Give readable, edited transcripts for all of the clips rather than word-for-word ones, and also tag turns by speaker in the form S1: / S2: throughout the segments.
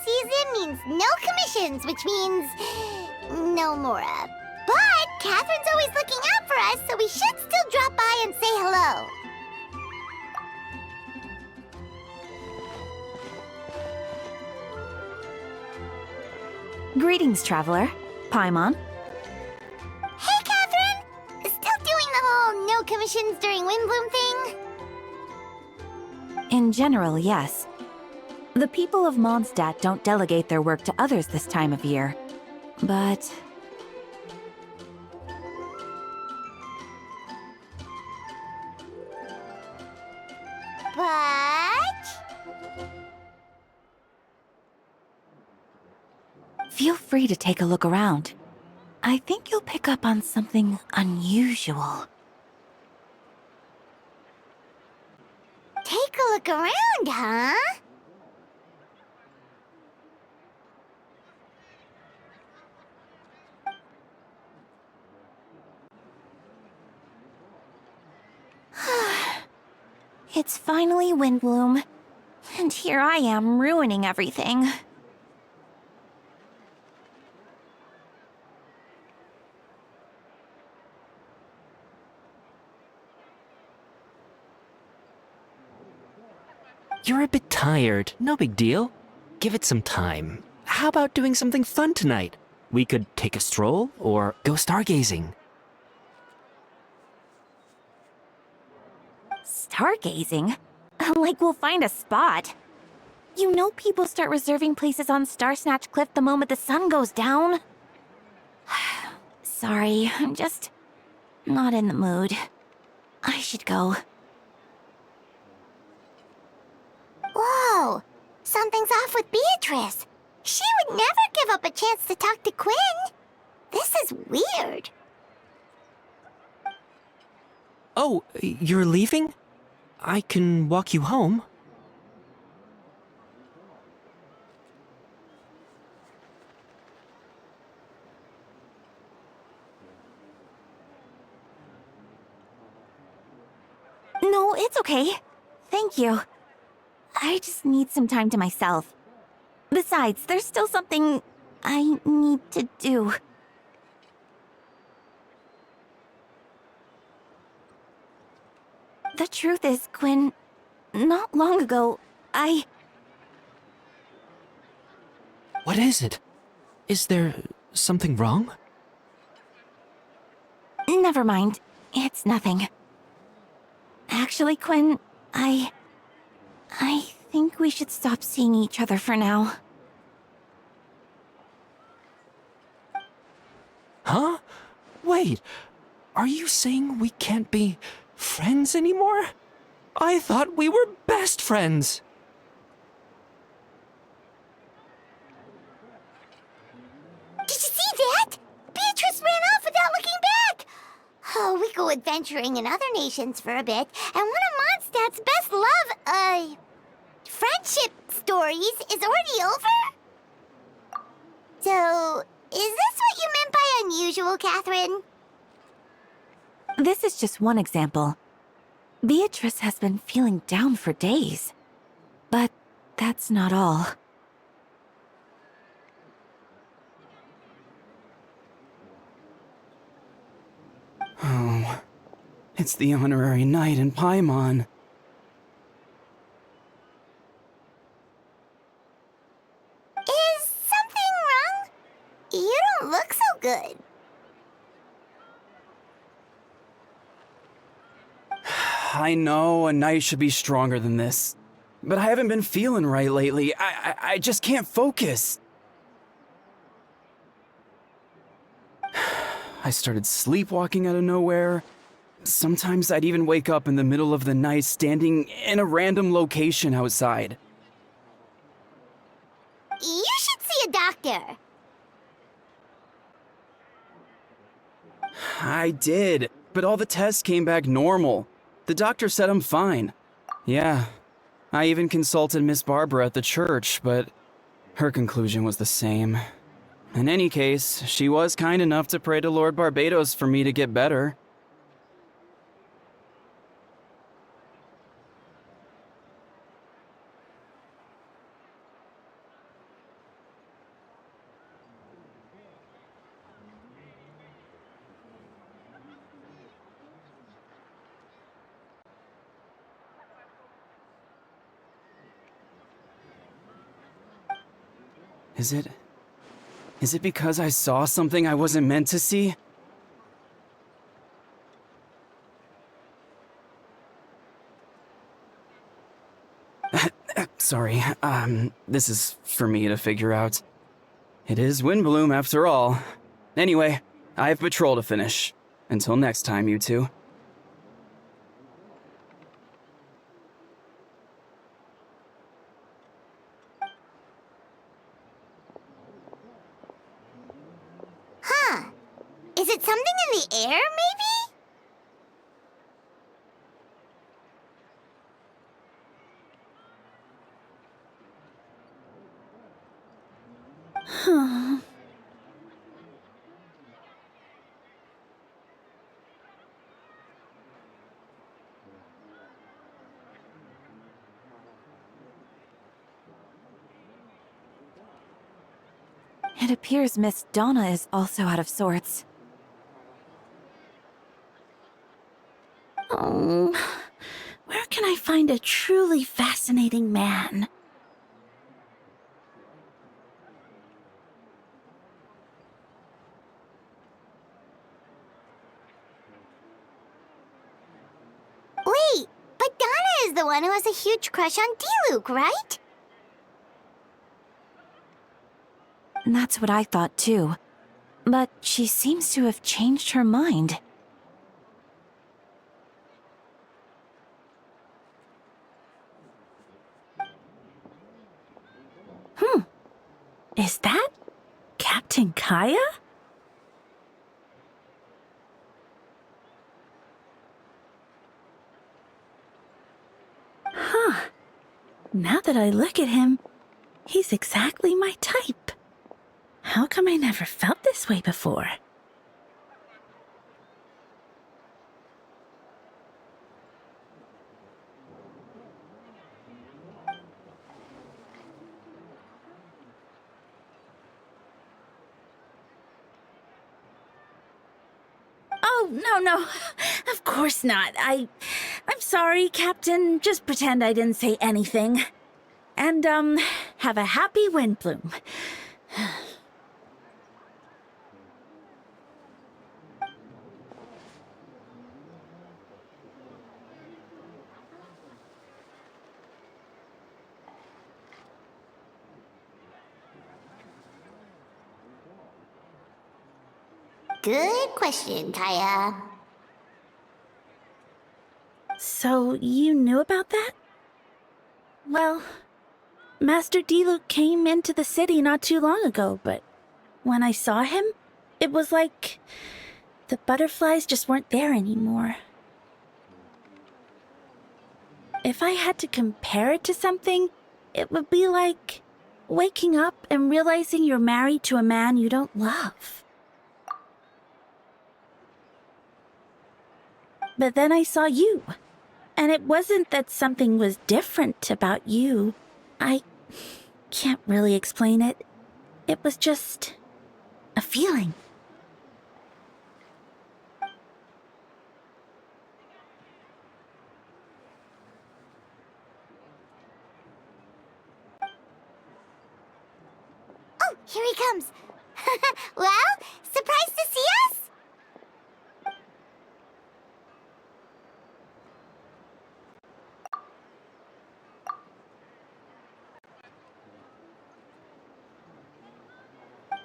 S1: season means no commissions, which means no Mora. But Catherine's always looking out for us, so we should still drop by and say hello.
S2: Greetings, traveler. Paimon.
S1: Hey, Catherine! Still doing the whole no commissions during Windbloom thing?
S2: In general, yes. The people of Mondstadt don't delegate their work to others this time of year. But... Feel free to take a look around. I think you'll pick up on something unusual.
S1: Take a look around, huh?
S2: It's finally Windbloom, and here I am ruining everything.
S3: You're a bit tired, no big deal. Give it some time. How about doing something fun tonight? We could take a stroll or go stargazing.
S2: Stargazing? Like we'll find a spot. You know people start reserving places on Starsnatch Cliff the moment the sun goes down. Sorry, I'm just not in the mood. I should go.
S1: Whoa! Something's off with Beatrice. She would never give up a chance to talk to Quinn. This is weird.
S3: Oh, you're leaving? I can walk you home.
S2: No, it's okay. Thank you. I just need some time to myself. Besides, there's still something I need to do. The truth is, Quinn, not long ago,
S3: What is it? Is there something wrong?
S2: Never mind. It's nothing. Actually, Quinn, I think we should stop seeing each other for now.
S3: Huh? Wait, are you saying we can't be friends anymore? I thought we were best friends.
S1: Did you see that? Beatrice ran off without looking back. Oh, we go adventuring in other nations for a bit, and one of Mondstadt's best friendship stories is already over? So, is this what you meant by unusual, Catherine?
S2: This is just one example. Beatrice has been feeling down for days. But that's not all.
S4: Oh, it's the honorary knight in Paimon.
S1: Is something wrong? You don't look so good.
S4: I know a knight should be stronger than this, but I haven't been feeling right lately. I just can't focus. I started sleepwalking out of nowhere. Sometimes I'd even wake up in the middle of the night standing in a random location outside.
S1: You should see a doctor.
S4: I did, but all the tests came back normal. The doctor said I'm fine. Yeah, I even consulted Miss Barbara at the church, but her conclusion was the same. In any case, she was kind enough to pray to Lord Barbados for me to get better. Is it... Is it because I saw something I wasn't meant to see? Sorry, this is for me to figure out. It is Windbloom after all. Anyway, I have patrol to finish. Until next time, you two.
S1: Huh. Is it something in the air, maybe?
S2: It appears Miss Donna is also out of sorts.
S5: Oh, where can I find a truly fascinating man?
S1: Wait, but Donna is the one who has a huge crush on Diluc, right?
S2: That's what I thought too. But she seems to have changed her mind.
S5: Is that Captain Kaya? Huh. Now that I look at him, he's exactly my type. How come I never felt this way before? Oh, no. Of course not. I'm sorry, Captain. Just pretend I didn't say anything. And, have a happy Windbloom.
S1: Good question, Kaya.
S5: So, you knew about that? Well, Master Diluc came into the city not too long ago, but when I saw him, it was like the butterflies just weren't there anymore. If I had to compare it to something, it would be like waking up and realizing you're married to a man you don't love. But then I saw you, and it wasn't that something was different about you. I can't really explain it. It was just a feeling.
S1: Oh, here he comes. Well, surprised to see us?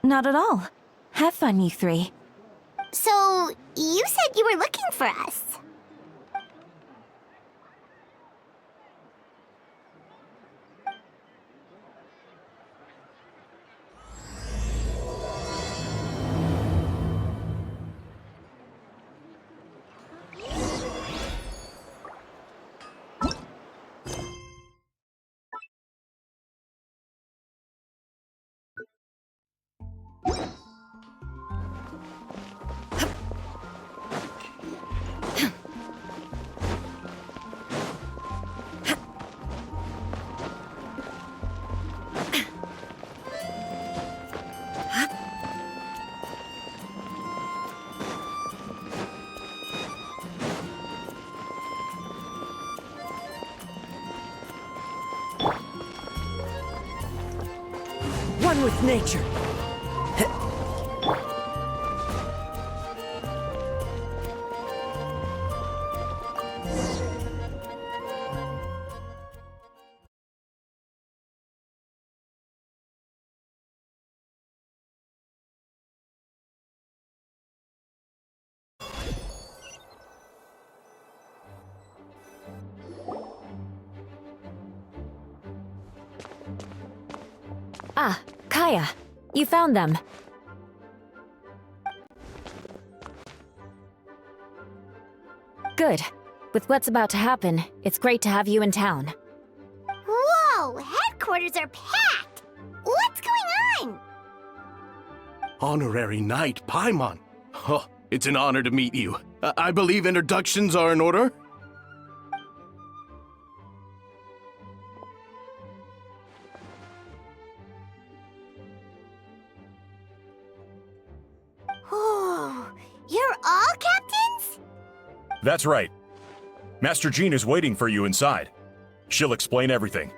S2: Not at all. Have fun, you three.
S1: So, you said you were looking for us.
S3: with nature.
S2: Ah, Kaya, you found them. Good. With what's about to happen, it's great to have you in town.
S1: Whoa! Headquarters are packed! What's going on?
S6: Honorary Knight Paimon. Oh, it's an honor to meet you. I believe introductions are in order?
S1: Oh, you're all captains?
S7: That's right. Master Jean is waiting for you inside. She'll explain everything.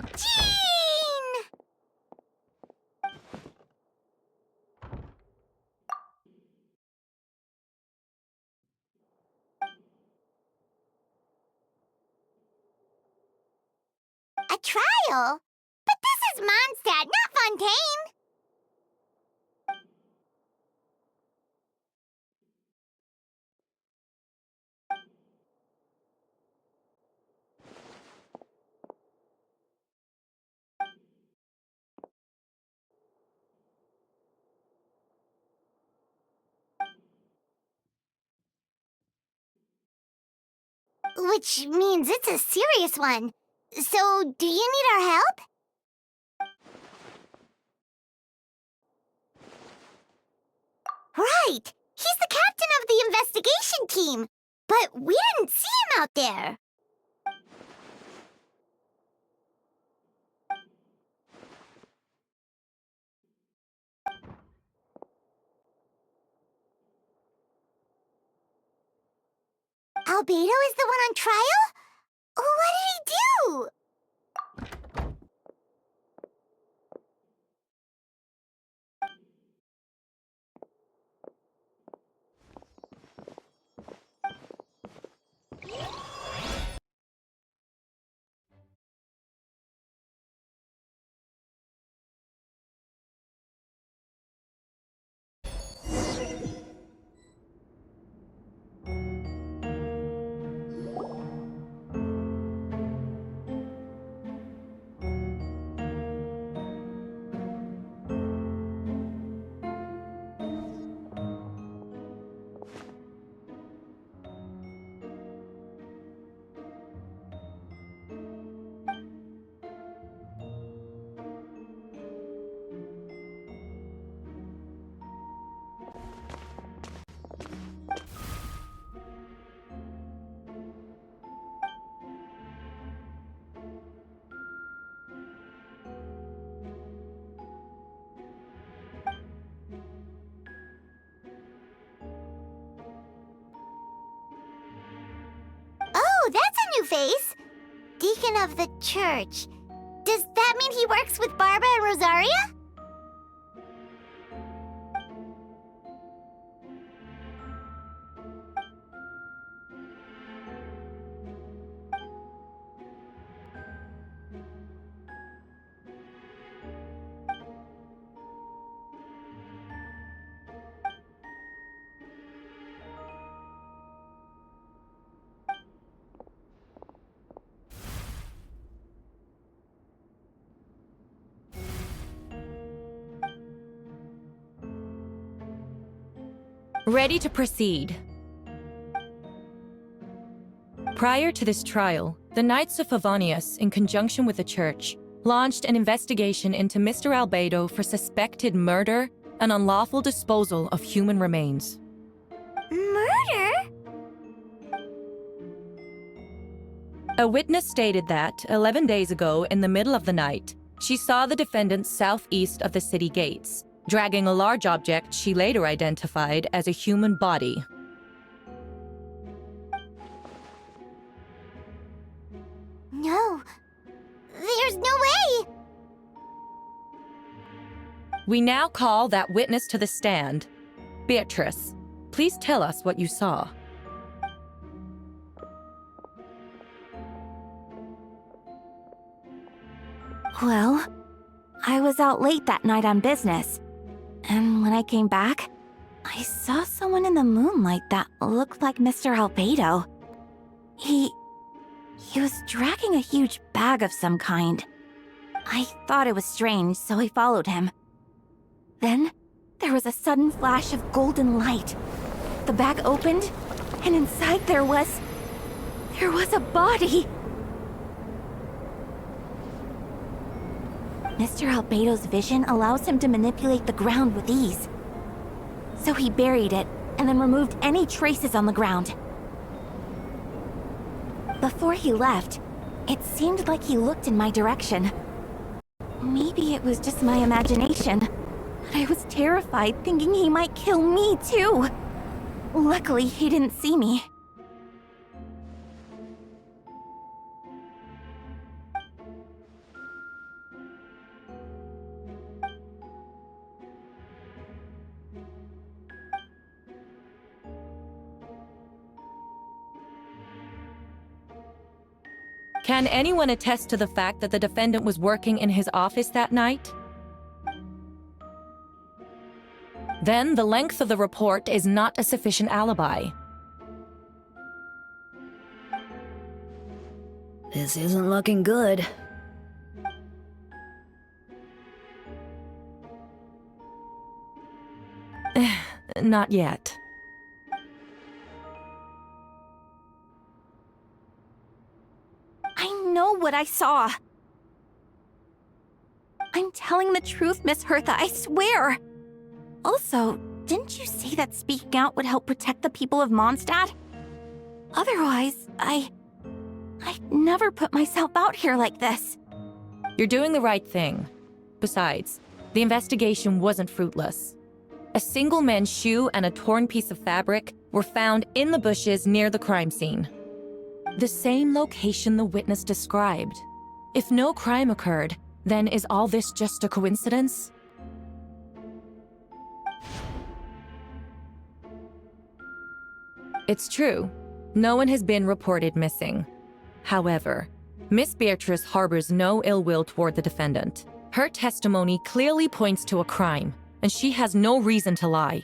S1: Jean! A trial? But this is Mondstadt, not Fontaine! Which means it's a serious one. So, do you need our help? Right! He's the captain of the investigation team! But we didn't see him out there! Albedo is the one on trial? What did he do? Oh, that's a new face! Deacon of the church. Does that mean he works with Barbara and Rosaria?
S8: Ready to proceed. Prior to this trial, the Knights of Favonius, in conjunction with the Church, launched an investigation into Mr. Albedo for suspected murder and unlawful disposal of human remains.
S1: Murder?
S8: A witness stated that, 11 days ago, in the middle of the night, she saw the defendant southeast of the city gates, dragging a large object she later identified as a human body.
S1: No. There's no
S8: We now call that witness to the stand. Beatrice, please tell us what you saw.
S2: Well, I was out late that night on business. And when I came back, I saw someone in the moonlight that looked like Mr. Albedo. He was dragging a huge bag of some kind. I thought it was strange, so I followed him. Then, there was a sudden flash of golden light. The bag opened, and inside there was a body. Mr. Albedo's vision allows him to manipulate the ground with ease. So he buried it, and then removed any traces on the ground. Before he left, it seemed like he looked in my direction. Maybe it was just my imagination, but I was terrified thinking he might kill me too. Luckily, he didn't see me.
S8: Can anyone attest to the fact that the defendant was working in his office that night? Then the length of the report is not a sufficient alibi.
S9: This isn't looking good.
S8: Not yet.
S2: I know what I saw. I'm telling the truth, Miss Hertha, I swear. Also, didn't you say that speaking out would help protect the people of Mondstadt? Otherwise, I'd never put myself out here like this.
S8: You're doing the right thing. Besides, the investigation wasn't fruitless. A single man's shoe and a torn piece of fabric were found in the bushes near the crime scene. The same location the witness described. If no crime occurred, then is all this just a coincidence? It's true. No one has been reported missing. However, Miss Beatrice harbors no ill will toward the defendant. Her testimony clearly points to a crime, and she has no reason to lie.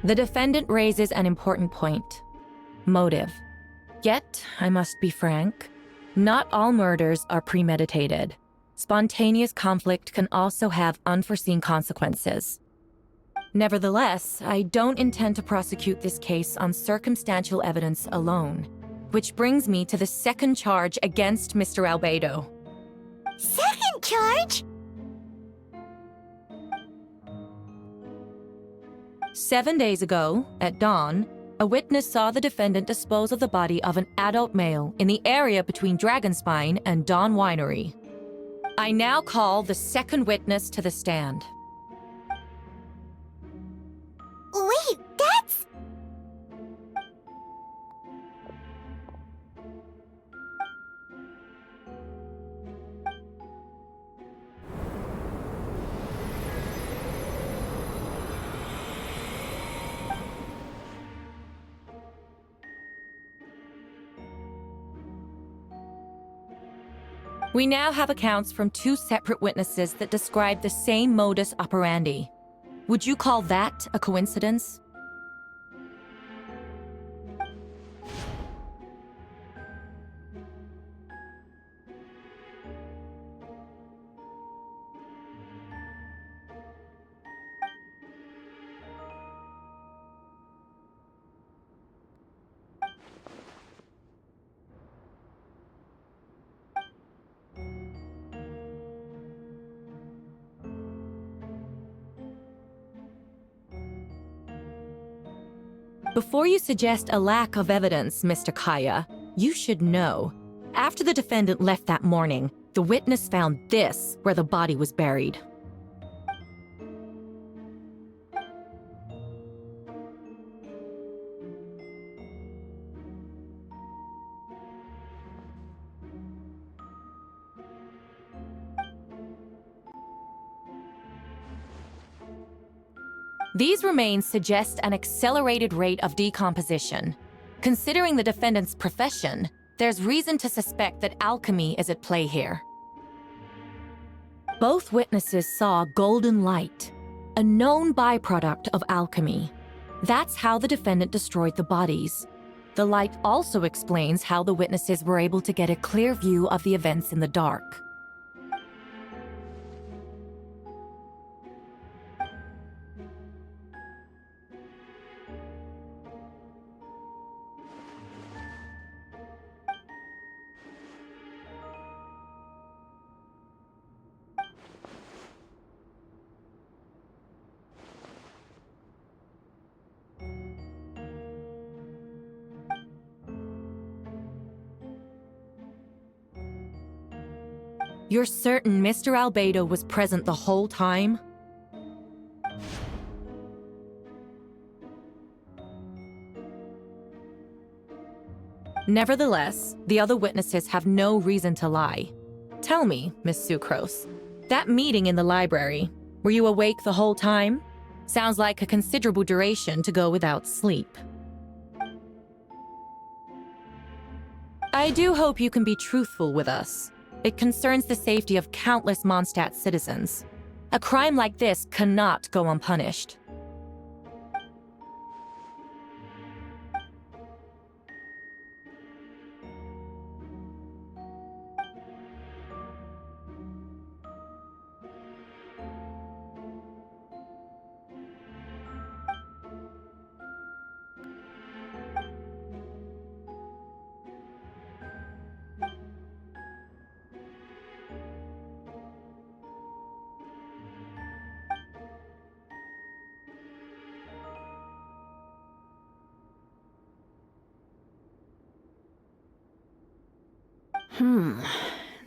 S8: The defendant raises an important point. Motive. Yet, I must be frank, not all murders are premeditated. Spontaneous conflict can also have unforeseen consequences. Nevertheless, I don't intend to prosecute this case on circumstantial evidence alone, which brings me to the second charge against Mr. Albedo.
S1: Second charge?
S8: 7 days ago, at dawn, a witness saw the defendant dispose of the body of an adult male in the area between Dragonspine and Dawn Winery. I now call the second witness to the stand.
S1: Wait, that's...
S8: We now have accounts from two separate witnesses that describe the same modus operandi. Would you call that a coincidence? Before you suggest a lack of evidence, Mr. Kaya, you should know. After the defendant left that morning, The witness found this where the body was buried. These remains suggest an accelerated rate of decomposition. Considering the defendant's profession, there's reason to suspect that alchemy is at play here. Both witnesses saw golden light, a known byproduct of alchemy. That's how the defendant destroyed the bodies. The light also explains how the witnesses were able to get a clear view of the events in the dark. You're certain Mr. Albedo was present the whole time? Nevertheless, the other witnesses have no reason to lie. Tell me, Miss Sucrose, that meeting in the library, were you awake the whole time? Sounds like a considerable duration to go without sleep. I do hope you can be truthful with us. It concerns the safety of countless Mondstadt citizens. A crime like this cannot go unpunished.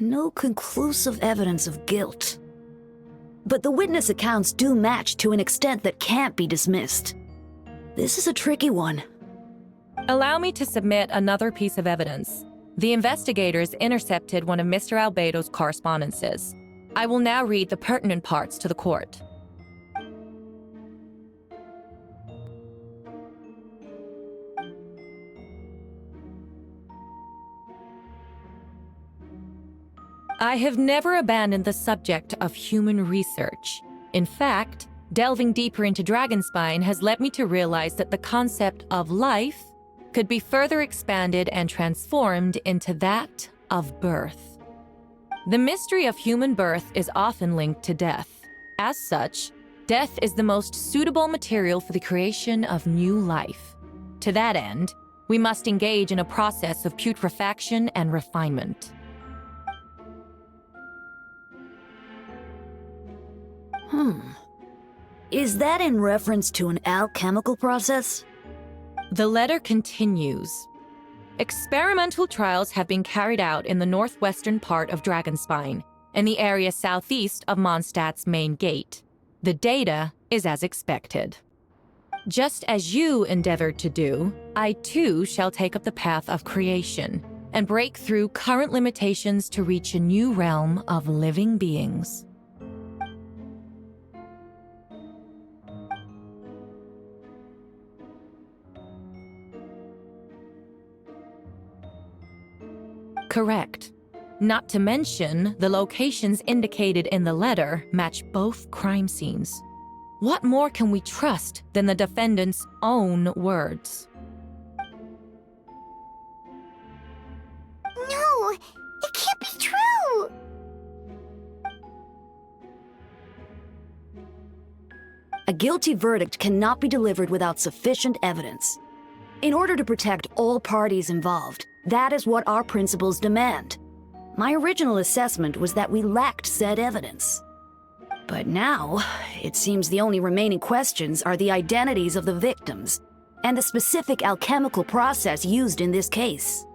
S9: No conclusive evidence of guilt. But the witness accounts do match to an extent that can't be dismissed. This is a tricky one.
S8: Allow me to submit another piece of evidence. The investigators intercepted one of Mr. Albedo's correspondences. I will now read the pertinent parts to the court. I have never abandoned the subject of human research. In fact, delving deeper into Dragonspine has led me to realize that the concept of life could be further expanded and transformed into that of birth. The mystery of human birth is often linked to death. As such, death is the most suitable material for the creation of new life. To that end, we must engage in a process of putrefaction and refinement.
S9: Is that in reference to an alchemical process?
S8: The letter continues. Experimental trials have been carried out in the northwestern part of Dragonspine, in the area southeast of Mondstadt's main gate. The data is as expected. Just as you endeavored to do, I too shall take up the path of creation and break through current limitations to reach a new realm of living beings. Correct. Not to mention, the locations indicated in the letter match both crime scenes. What more can we trust than the defendant's own words?
S1: No, it can't be true!
S9: A guilty verdict cannot be delivered without sufficient evidence. In order to protect all parties involved, that is what our principles demand. My original assessment was that we lacked said evidence. But now, it seems the only remaining questions are the identities of the victims and the specific alchemical process used in this case.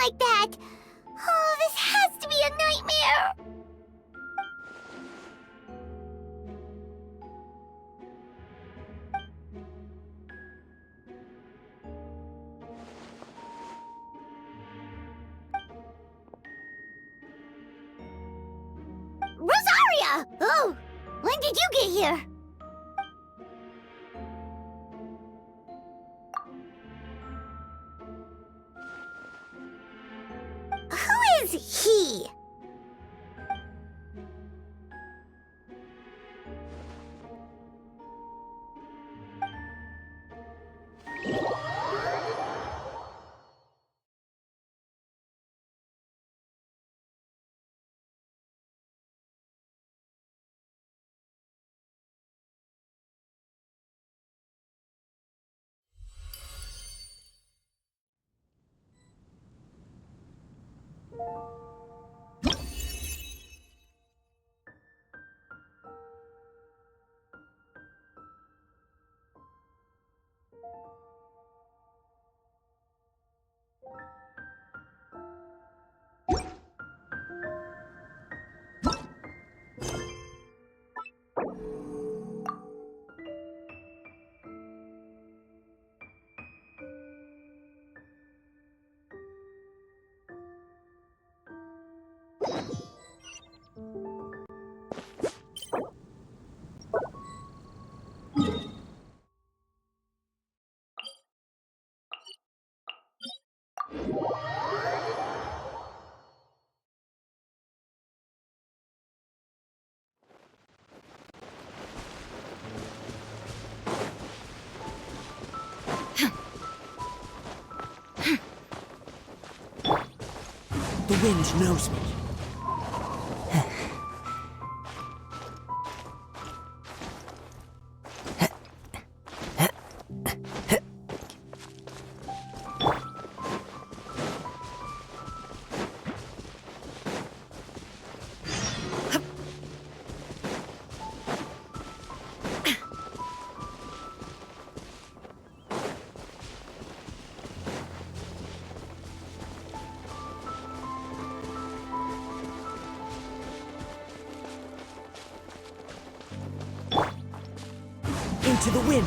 S1: like that! Oh, this has to be a nightmare! Rosaria! Oh, when did you get here? Who is he?
S10: The wind knows me. Into the wind.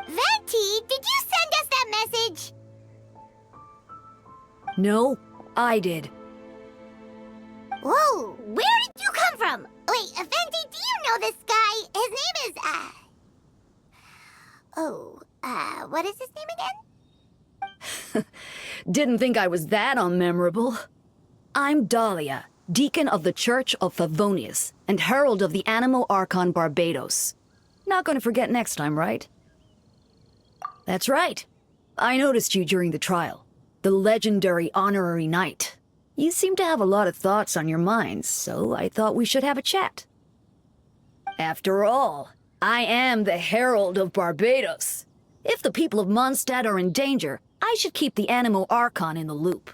S1: Venti, did you send us that message?
S9: No, I did.
S1: Whoa, where did you come from? Wait, Venti, do you know this guy? His name is, what is his name again?
S9: Didn't think I was that unmemorable. I'm Dahlia, Deacon of the Church of Favonius, and Herald of the Animo Archon Barbados. Not gonna forget next time, right? That's right. I noticed you during the trial. The legendary honorary knight. You seem to have a lot of thoughts on your mind, so I thought we should have a chat. After all, I am the Herald of Barbados. If the people of Mondstadt are in danger, I should keep the Animo Archon in the loop.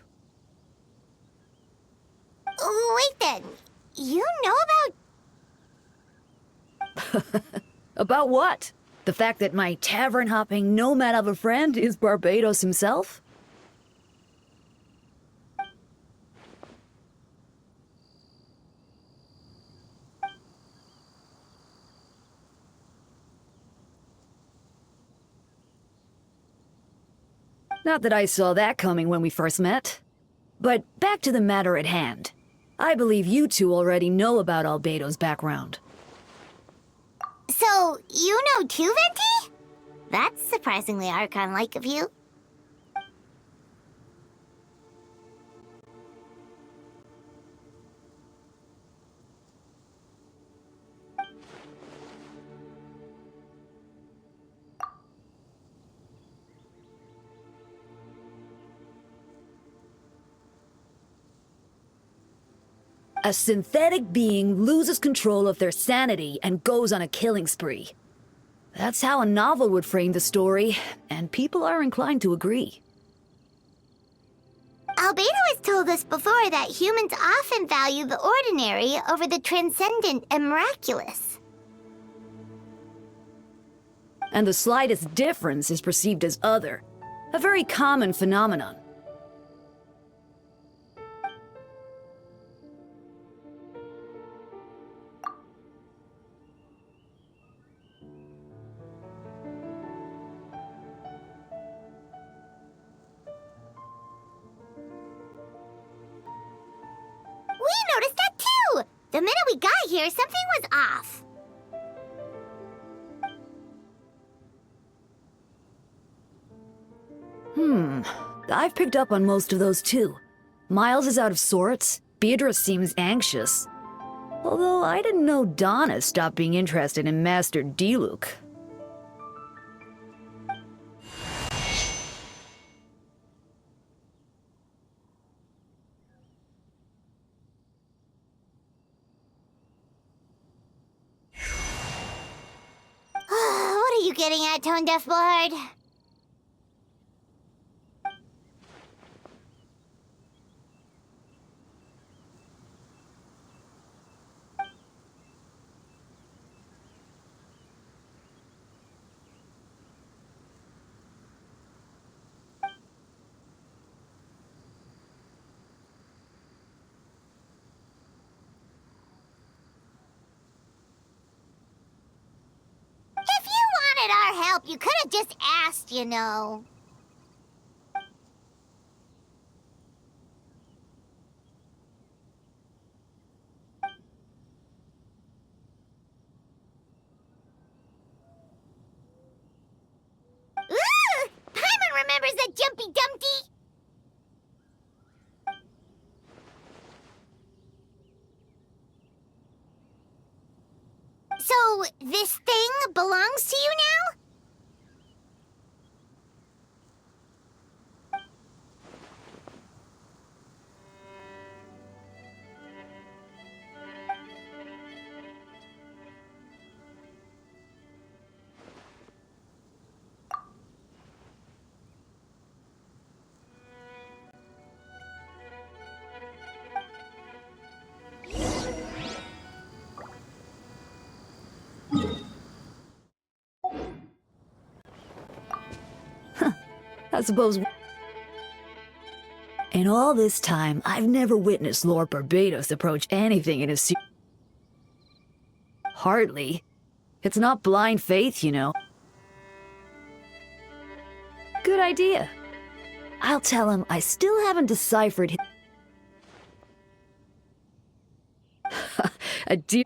S1: Wait then, you know about...
S9: About what? The fact that my tavern-hopping nomad of a friend is Barbados himself? Not that I saw that coming when we first met. But back to the matter at hand. I believe you two already know about Albedo's background.
S1: So, you know too, Venti? That's surprisingly Archon-like of you.
S9: A synthetic being loses control of their sanity and goes on a killing spree. That's how a novel would frame the story, and people are inclined to agree.
S1: Albedo has told us before that humans often value the ordinary over the transcendent and miraculous.
S9: And the slightest difference is perceived as other, a very common phenomenon.
S1: We noticed that too! The minute we got here, something was off.
S9: I've picked up on most of those too. Miles is out of sorts, Beatrice seems anxious. Although I didn't know Donna stopped being interested in Master Diluc.
S1: What are you getting at, Tone Deaf Bullard? If you wanted our help, you could have just asked, you know. Ooh! Paimon remembers that Jumpy Dumpty! So, this thing belongs to you now?
S9: I suppose... In all this time, I've never witnessed Lord Barbados approach anything in his... Hardly. It's not blind faith, you know. Good idea. I'll tell him I still haven't deciphered his... A dear...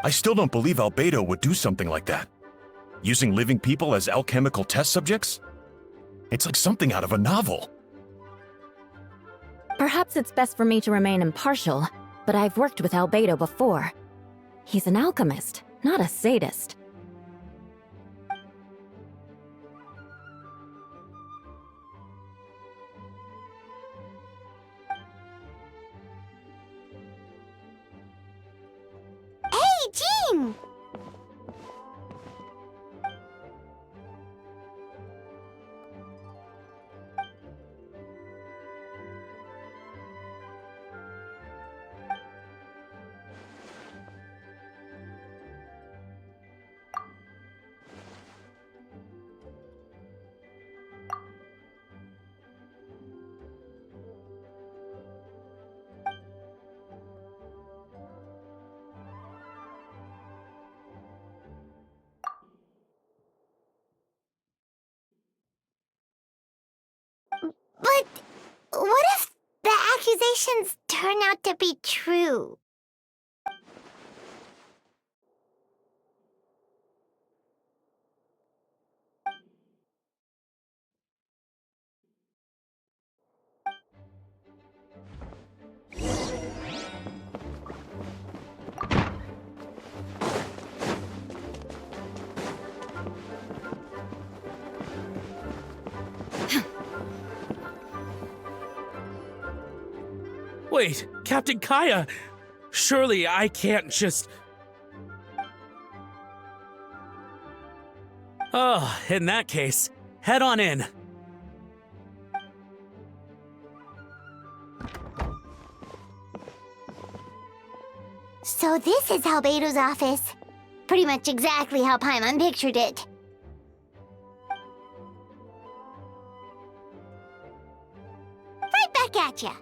S7: I still don't believe Albedo would do something like that. Using living people as alchemical test subjects? It's like something out of a novel.
S2: Perhaps it's best for me to remain impartial, but I've worked with Albedo before. He's an alchemist, not a sadist.
S1: Hey, Jean! But what if the accusations turn out to be true?
S11: Wait, Captain Kaya! Surely I can't just... Oh, in that case, head on in.
S1: So this is Albedo's office. Pretty much exactly how Paimon pictured it. Right back at ya.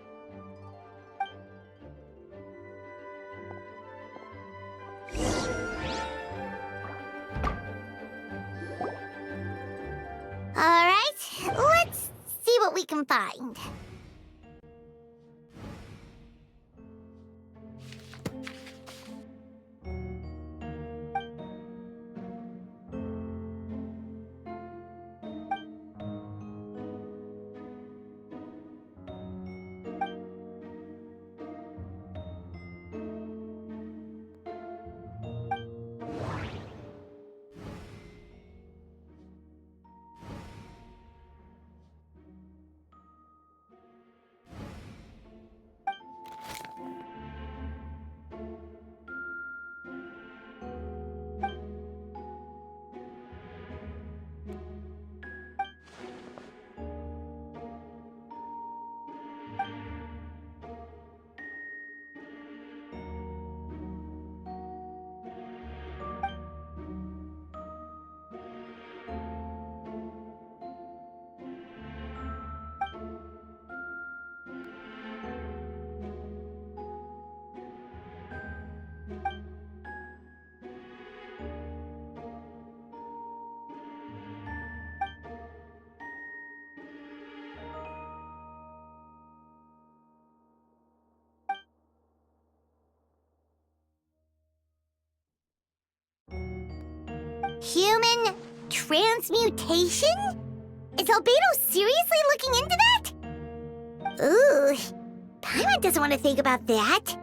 S1: Alright, let's see what we can find. Human transmutation? Is Albedo seriously looking into that? Ooh, Paimon doesn't want to think about that.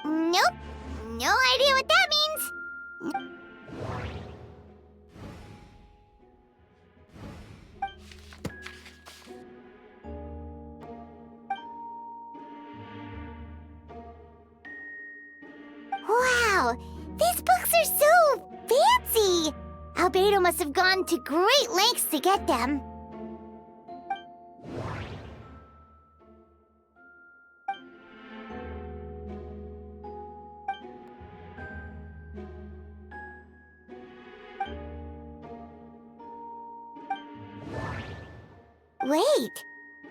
S1: Nope, no idea what that means. Wow, these books are so fancy! Albedo must have gone to great lengths to get them. Wait,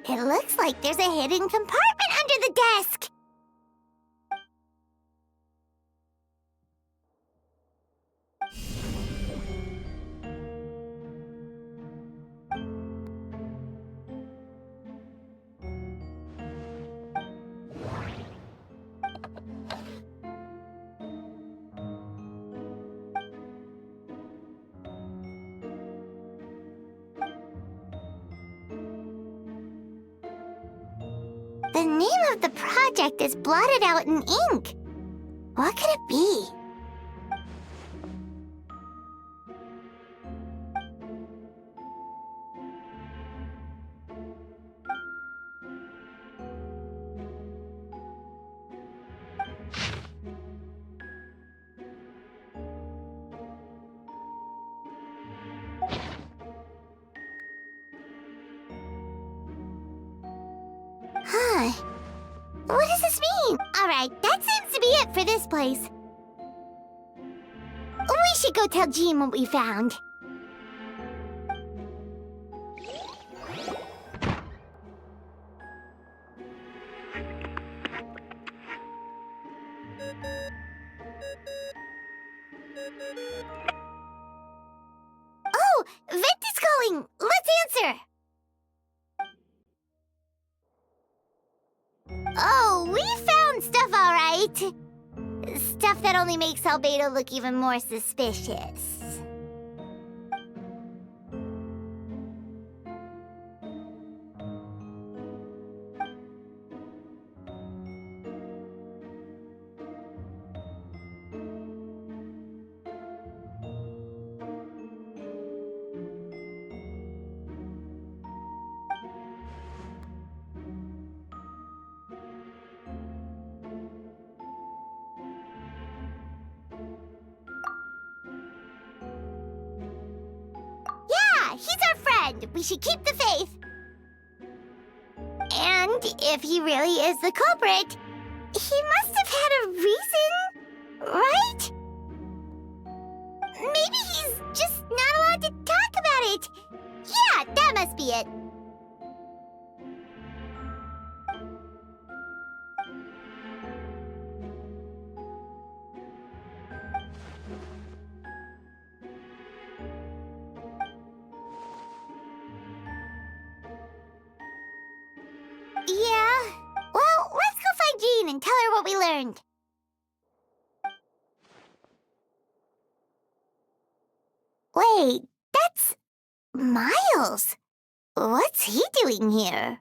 S1: It looks like there's a hidden compartment under the desk. The name of the project is blotted out in ink. What could it be? Huh. What does this mean? Alright, that seems to be it for this place. We should go tell Jean what we found. Oh, Vent is calling! Let's answer! Oh, we found stuff, all right. Stuff that only makes Albedo look even more suspicious. Yeah, he's our friend. We should keep the faith. And if he really is the culprit, he must have had a reason, right? Maybe he's just not allowed to talk about it. Yeah, that must be it. Yeah. Well, let's go find Jean and tell her what we learned. Wait, that's Miles. What's he doing here?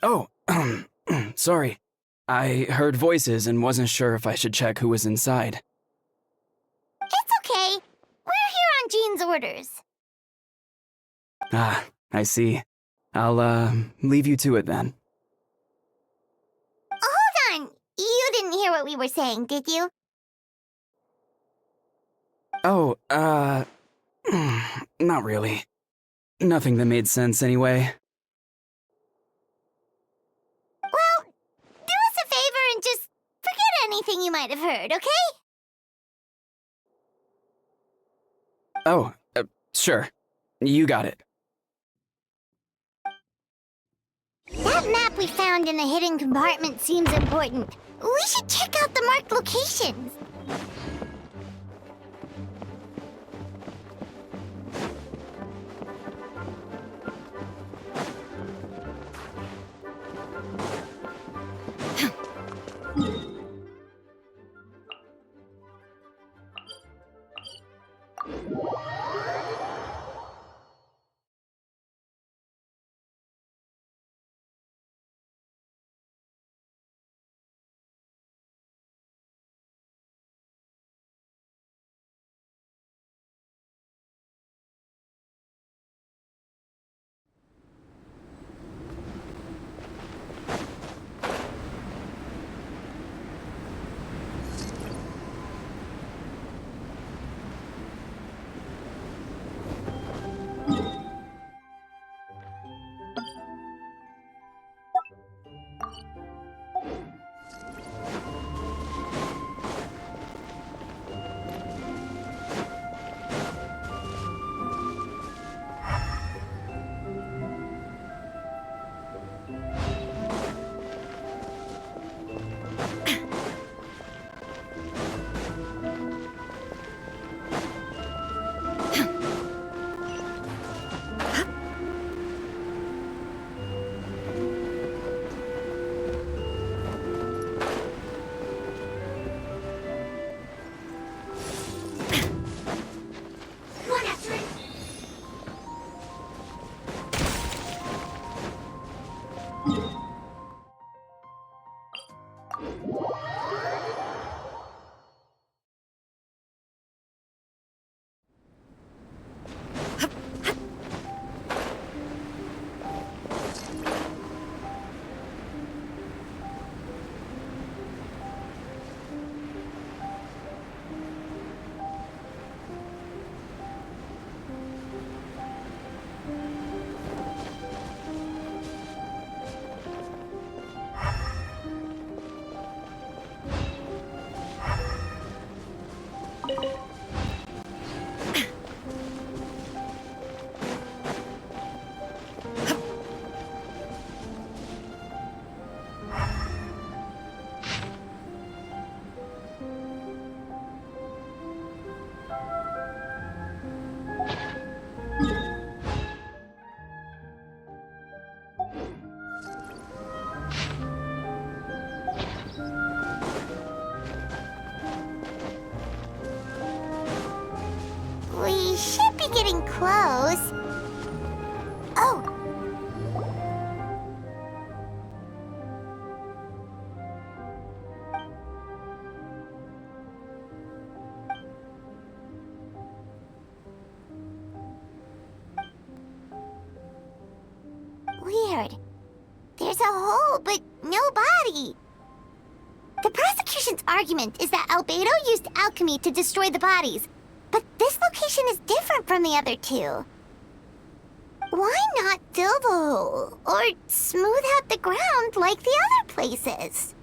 S4: Oh, sorry. I heard voices and wasn't sure if I should check who was inside.
S1: It's okay. We're here on Jean's orders.
S4: Ah, I see. I'll, leave you to it then.
S1: Hold on. You didn't hear what we were saying, did you?
S4: Oh, not really. Nothing that made sense anyway.
S1: Well, do us a favor and just forget anything you might have heard, okay?
S4: Oh, sure. You got it.
S1: That map we found in the hidden compartment seems important. We should check out the marked locations. We should be getting close. Oh! Weird. There's a hole, but no body. The prosecution's argument is that Albedo used alchemy to destroy the bodies, but this location is different from the other two. Why not fill the hole, or smooth out the ground like the other places?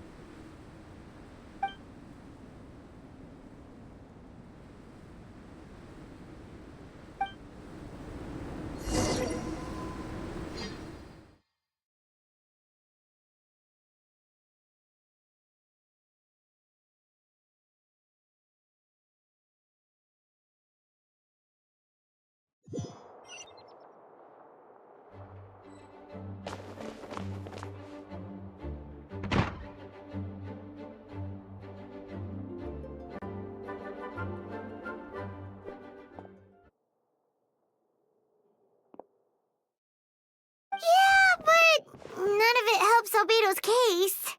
S1: Yeah, but none of it helps Albedo's case.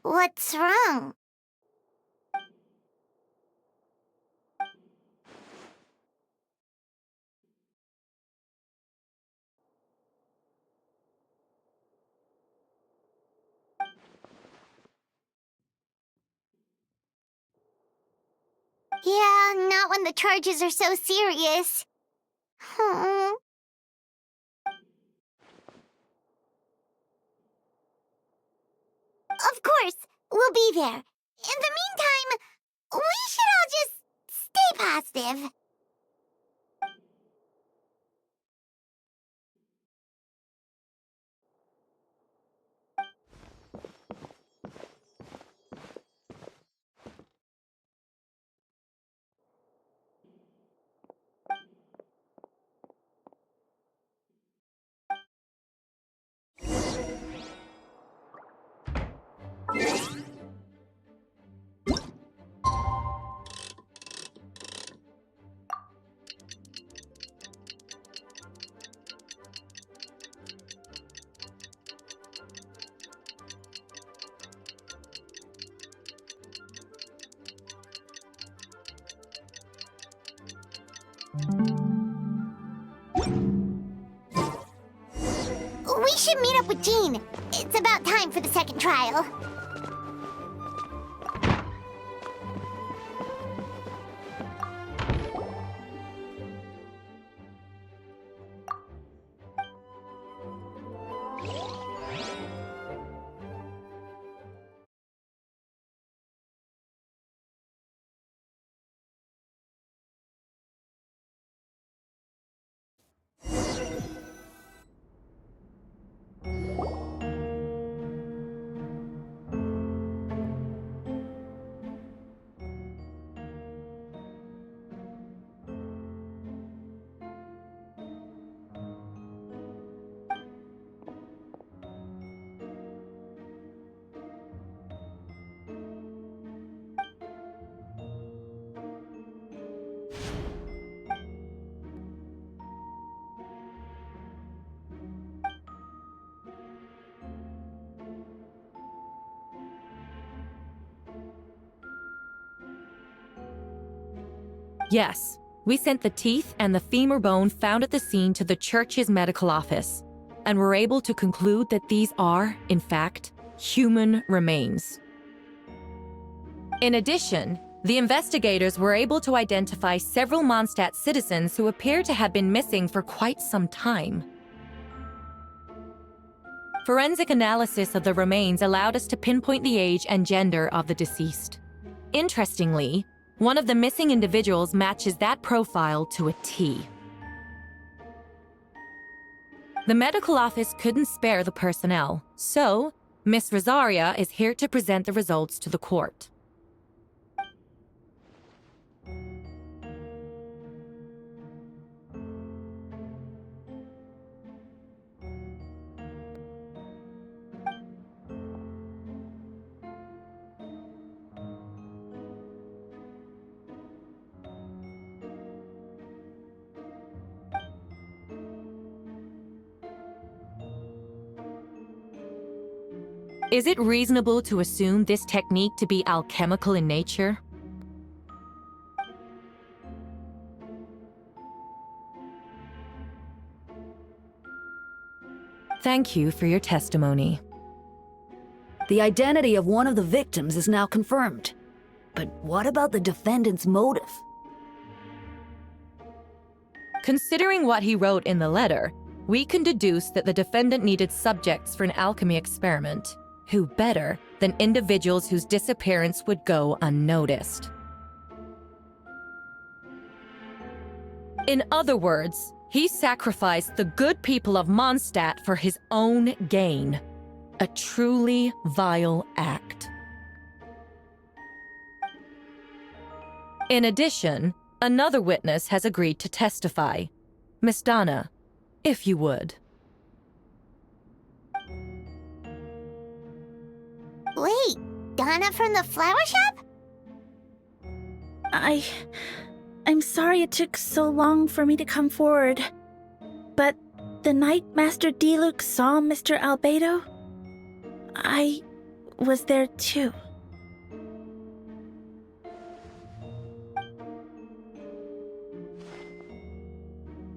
S1: What's wrong? Yeah, not when the charges are so serious. Hmm. Of course, we'll be there. In the meantime, we should all just stay positive. We should meet up with Jean. It's about time for the second trial.
S8: Yes, we sent the teeth and the femur bone found at the scene to the church's medical office, and were able to conclude that these are, in fact, human remains. In addition, the investigators were able to identify several Mondstadt citizens who appear to have been missing for quite some time. Forensic analysis of the remains allowed us to pinpoint the age and gender of the deceased. Interestingly, one of the missing individuals matches that profile to a T. The medical office couldn't spare the personnel, so Miss Rosaria is here to present the results to the court. Is it reasonable to assume this technique to be alchemical in nature? Thank you for your testimony.
S9: The identity of one of the victims is now confirmed. But what about the defendant's motive?
S8: Considering what he wrote in the letter, we can deduce that the defendant needed subjects for an alchemy experiment. Who better than individuals whose disappearance would go unnoticed? In other words, he sacrificed the good people of Mondstadt for his own gain. A truly vile act. In addition, another witness has agreed to testify. Miss Donna, if you would.
S1: Wait, Donna from the flower shop?
S5: I'm sorry it took so long for me to come forward. But the night Master Diluc saw Mr. Albedo, I was there too.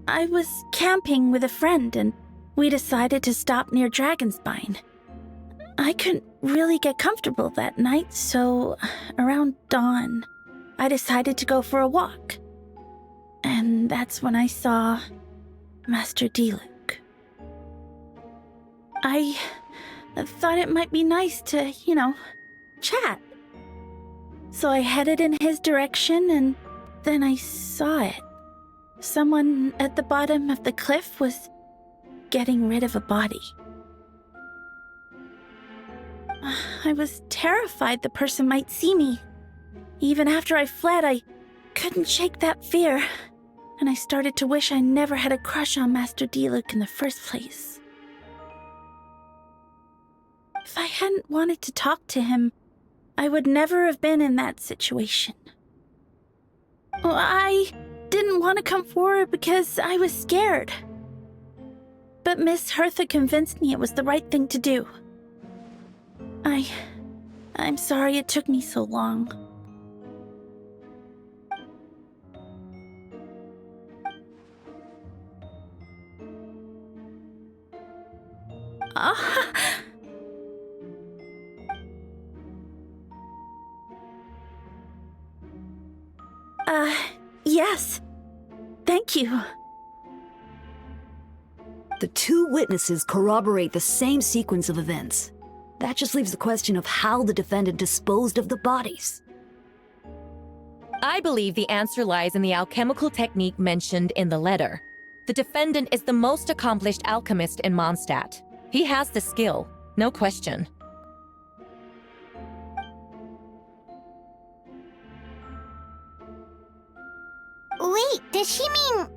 S5: I was camping with a friend and we decided to stop near Dragonspine. I couldn't really get comfortable that night, so around dawn, I decided to go for a walk. And that's when I saw Master Diluc. I thought it might be nice to, chat. So I headed in his direction and then I saw it. Someone at the bottom of the cliff was getting rid of a body. I was terrified the person might see me. Even after I fled, I couldn't shake that fear, and I started to wish I never had a crush on Master Diluc in the first place. If I hadn't wanted to talk to him, I would never have been in that situation. Well, I didn't want to come forward because I was scared. But Miss Hertha convinced me it was the right thing to do. I'm sorry it took me so long. Yes. Thank you.
S9: The two witnesses corroborate the same sequence of events. That just leaves the question of how the defendant disposed of the bodies.
S8: I believe the answer lies in the alchemical technique mentioned in the letter. The defendant is the most accomplished alchemist in Mondstadt. He has the skill, no question.
S1: Wait, does she mean...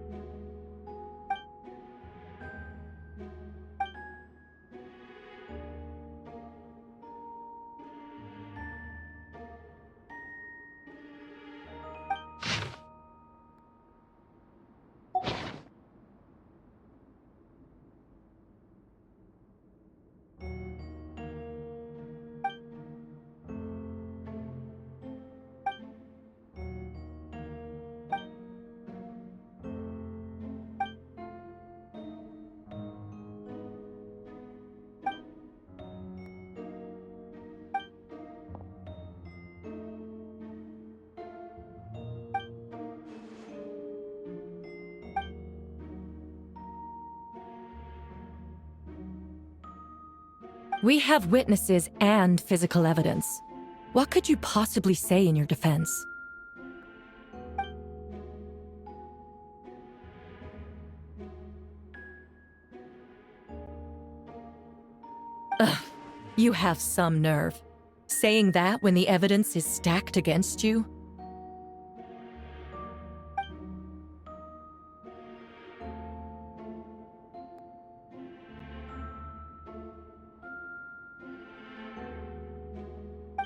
S8: We have witnesses and physical evidence. What could you possibly say in your defense? Ugh, you have some nerve. Saying that when the evidence is stacked against you?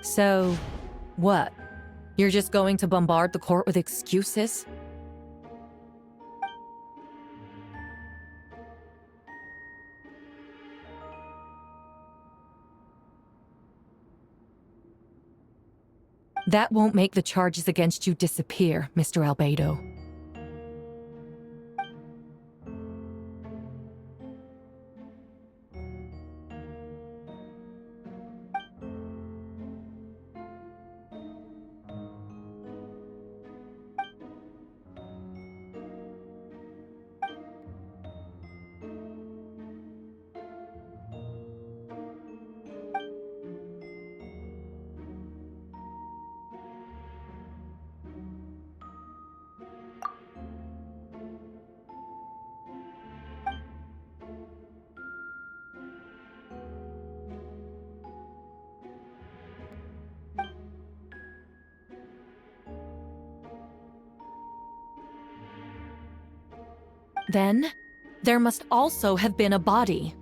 S8: So, what? You're just going to bombard the court with excuses? That won't make the charges against you disappear, Mr. Albedo. Then, there must also have been a body.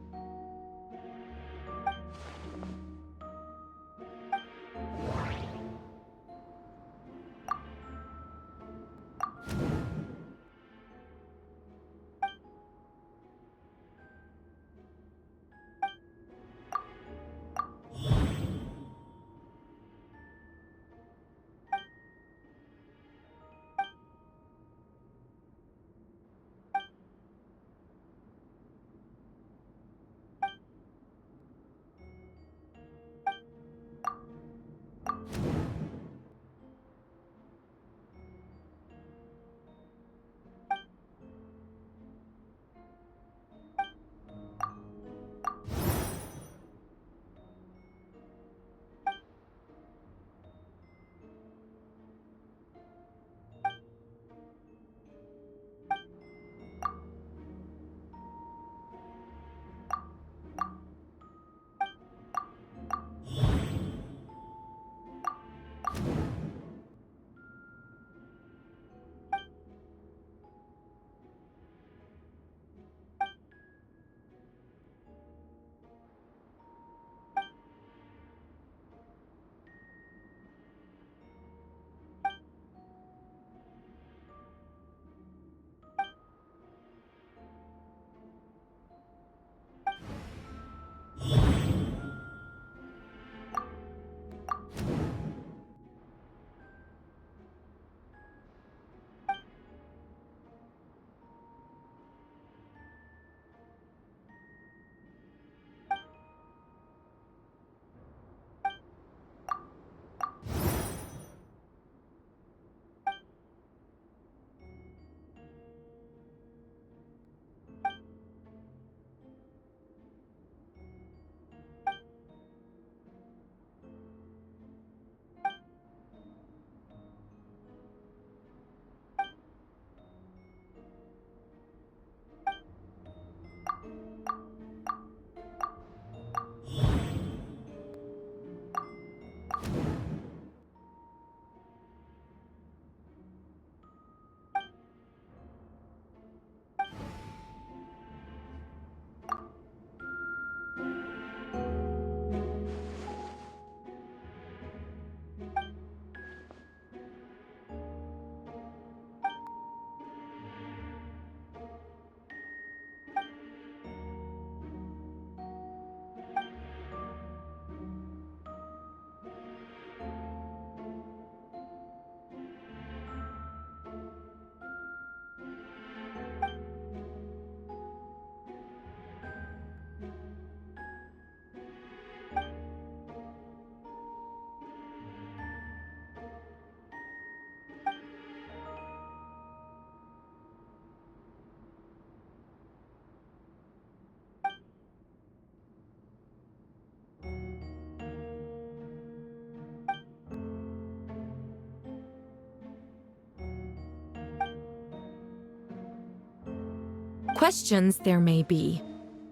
S8: Questions there may be,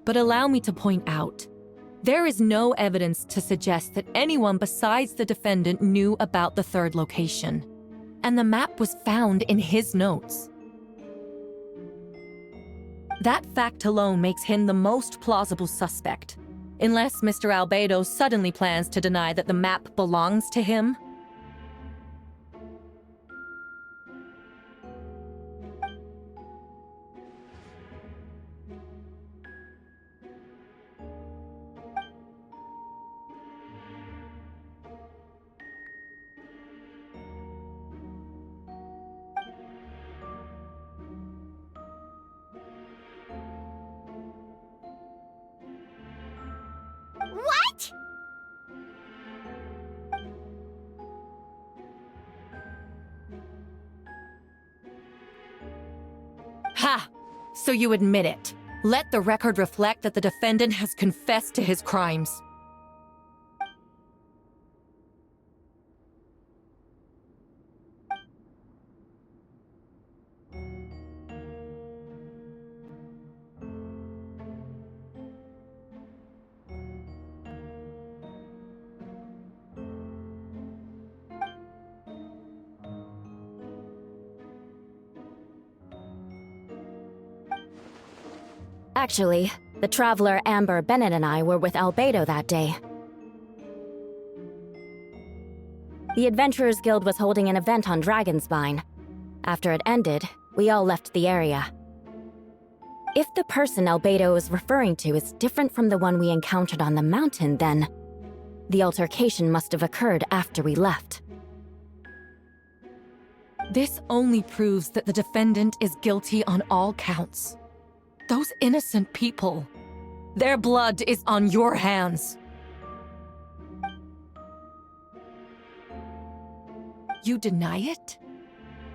S8: but allow me to point out, there is no evidence to suggest that anyone besides the defendant knew about the third location, and the map was found in his notes. That fact alone makes him the most plausible suspect, unless Mr. Albedo suddenly plans to deny that the map belongs to him.
S1: What?
S8: Ha! So you admit it. Let the record reflect that the defendant has confessed to his crimes.
S2: Actually, the traveler Amber, Bennett, and I were with Albedo that day. The Adventurers Guild was holding an event on Dragonspine. After it ended, we all left the area. If the person Albedo is referring to is different from the one we encountered on the mountain, then the altercation must have occurred after we left.
S8: This only proves that the defendant is guilty on all counts. Those innocent people, their blood is on your hands. You deny it?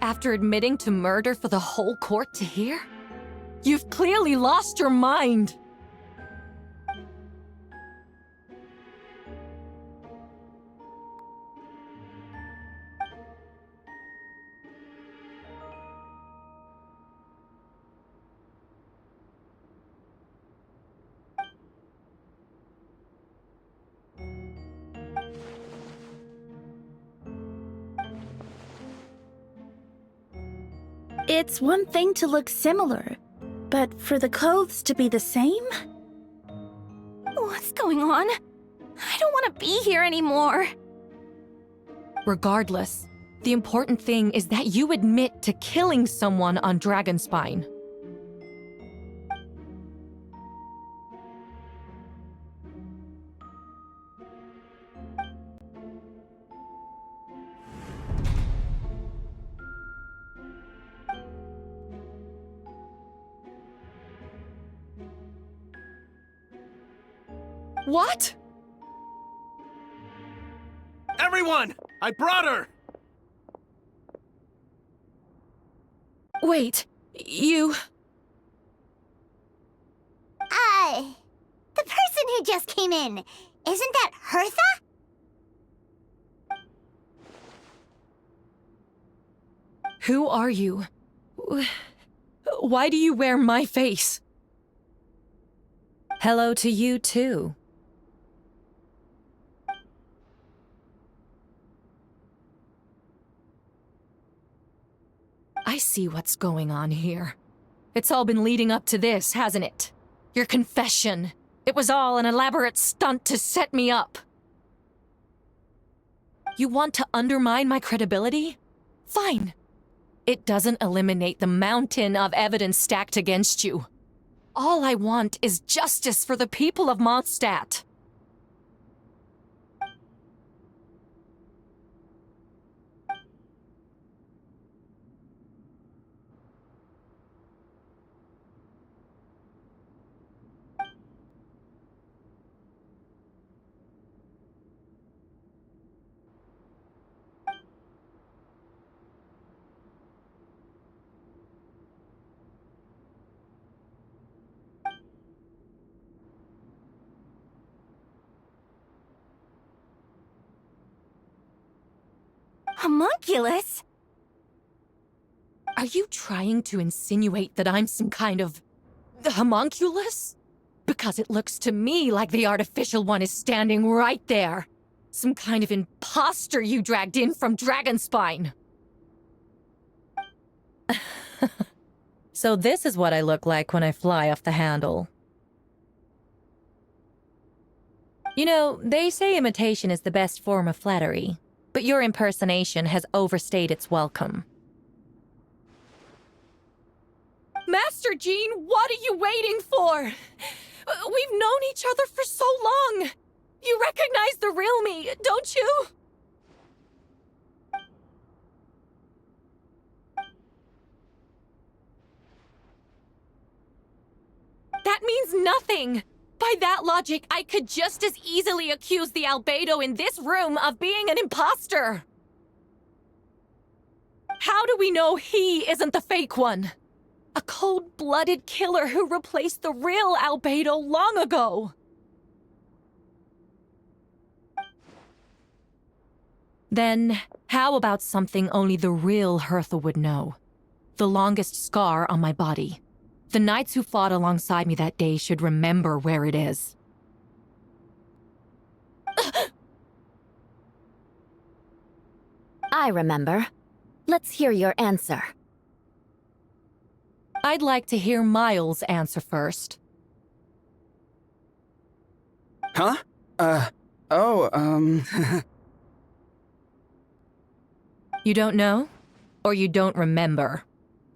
S8: After admitting to murder for the whole court to hear? You've clearly lost your mind!
S5: It's one thing to look similar, but for the clothes to be the same?
S2: What's going on? I don't want to be here anymore.
S8: Regardless, the important thing is that you admit to killing someone on Dragonspine. What?
S6: Everyone! I brought her!
S8: Wait, you...
S1: The person who just came in, isn't that Hertha?
S8: Who are you? Why do you wear my face? Hello to you, too. I see what's going on here. It's all been leading up to this, hasn't it? Your confession. It was all an elaborate stunt to set me up. You want to undermine my credibility? Fine. It doesn't eliminate the mountain of evidence stacked against you. All I want is justice for the people of Mondstadt.
S2: Homunculus?
S8: Are you trying to insinuate that I'm some kind of The homunculus? Because it looks to me like the artificial one is standing right there. Some kind of imposter you dragged in from Dragonspine. So this is what I look like when I fly off the handle. You know, they say imitation is the best form of flattery, but your impersonation has overstayed its welcome. Master Jean, what are you waiting for? We've known each other for so long. You recognize the real me, don't you? That means nothing. By that logic, I could just as easily accuse the albedo in this room of being an imposter. How do we know he isn't the fake one? A cold-blooded killer who replaced the real albedo long ago. Then, how about something only the real Hertha would know? The longest scar on my body. The knights who fought alongside me that day should remember where it is.
S2: I remember. Let's hear your answer.
S8: I'd like to hear Miles' answer first.
S4: Huh?
S8: You don't know? Or you don't remember?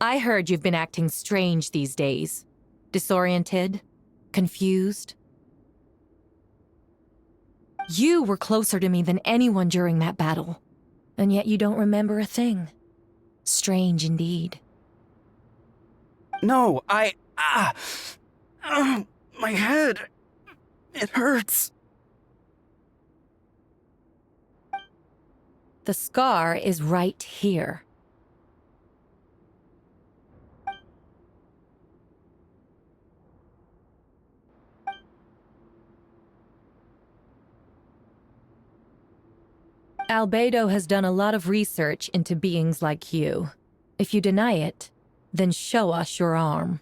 S8: I heard you've been acting strange these days. Disoriented? Confused? You were closer to me than anyone during that battle. And yet you don't remember a thing. Strange indeed.
S4: No, my head. It hurts.
S8: The scar is right here. Albedo has done a lot of research into beings like you. If you deny it, then show us your arm.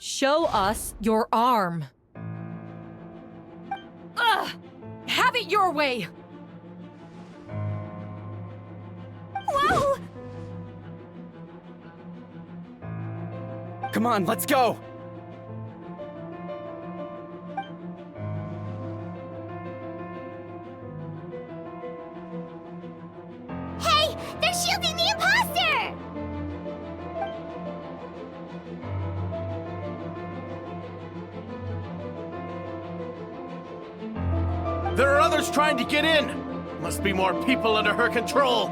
S8: Show us your arm. Ugh! Have it your way!
S1: Whoa!
S4: Come on, let's go!
S1: Hey! They're shielding the imposter!
S6: There are others trying to get in! Must be more people under her control!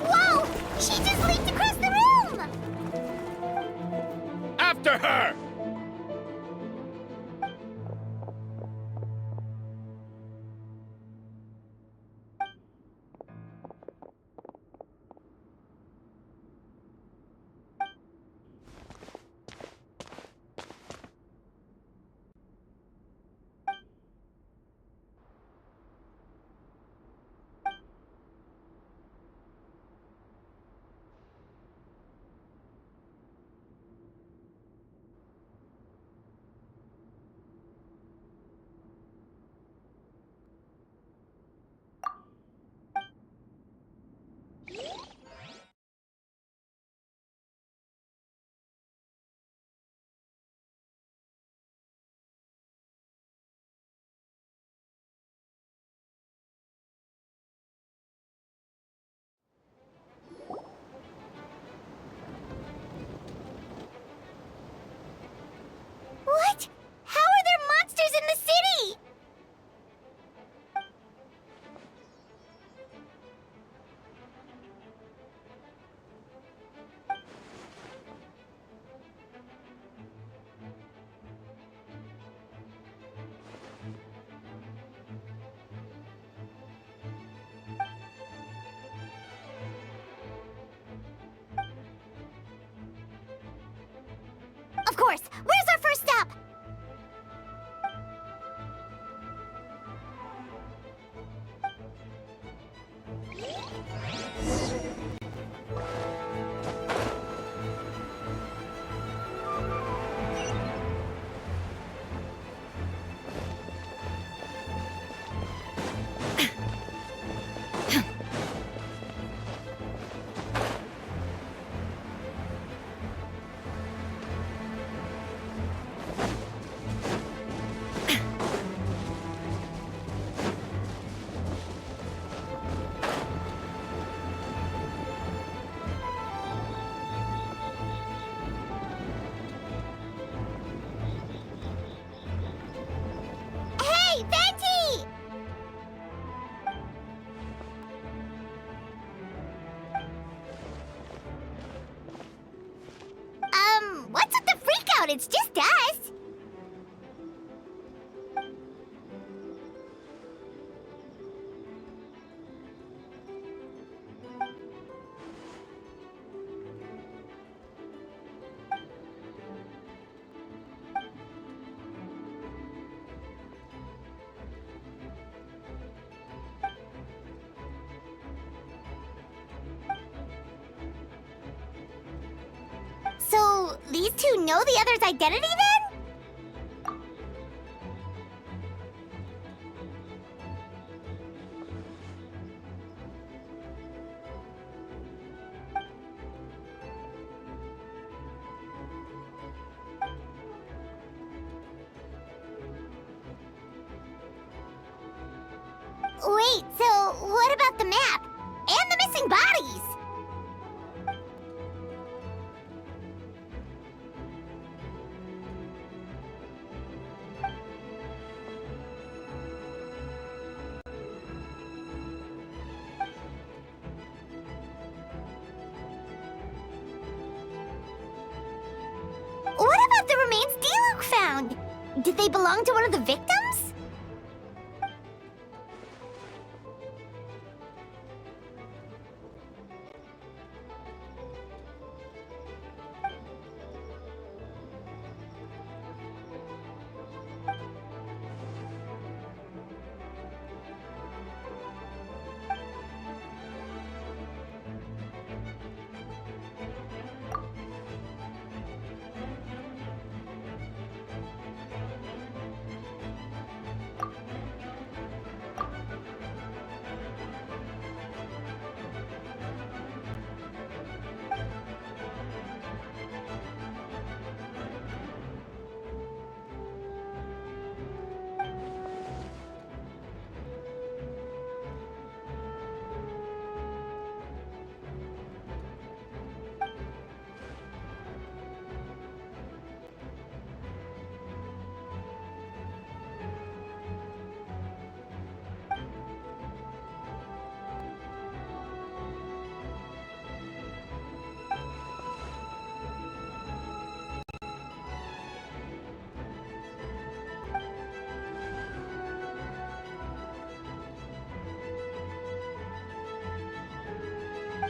S1: Whoa! She just leaped across the room!
S6: After her!
S1: course. Where's our first stop? Hey, Venti! What's with the freak out? It's just us. So, these two know the other's identity then? Wait, so what about the map? And the missing bodies? What about the remains D-Luke found? Did they belong to one of the victims?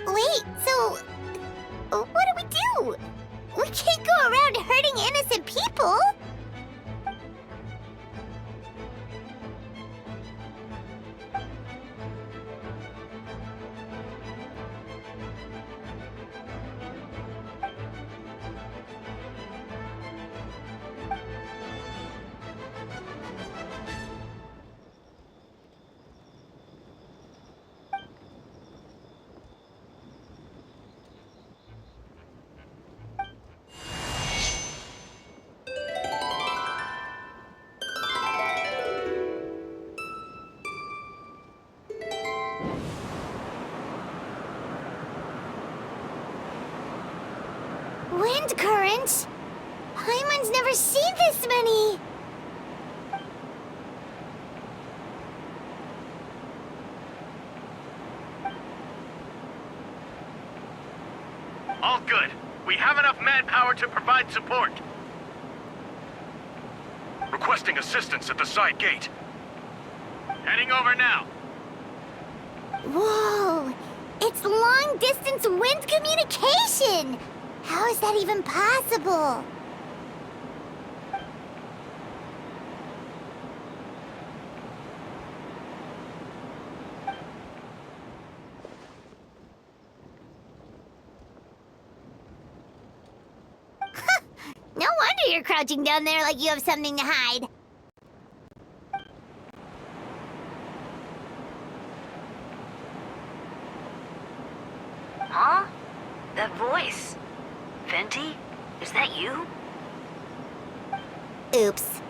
S1: Wait, so what do we do? We can't go around hurting innocent people. Wind current? Paimon's never seen this many!
S6: All good. We have enough manpower to provide support. Requesting assistance at the side gate. Heading over now.
S1: Whoa! It's long-distance wind communication! How is that even possible? dare crouching down there like you have something to hide.
S9: Huh? That voice. Venti? Is that you?
S1: Oops.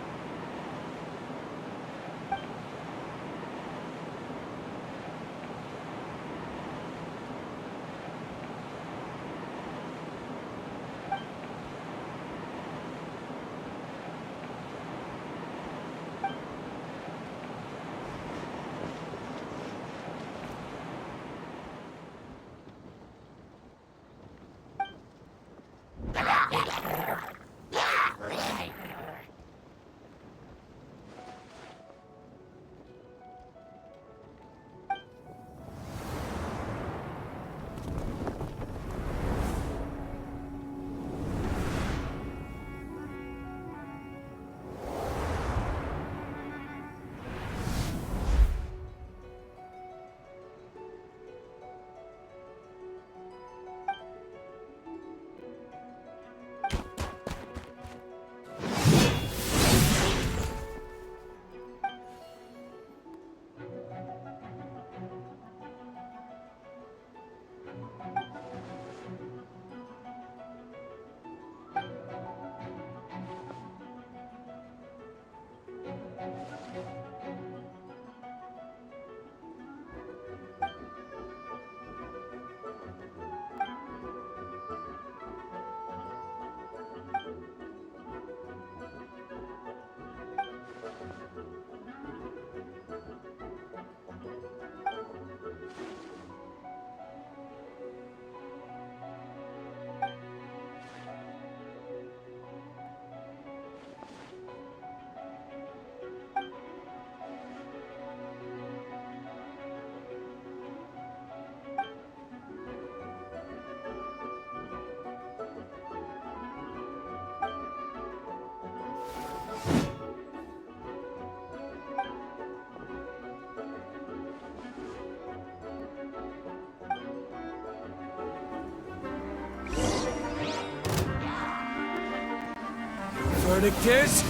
S10: Verdict is...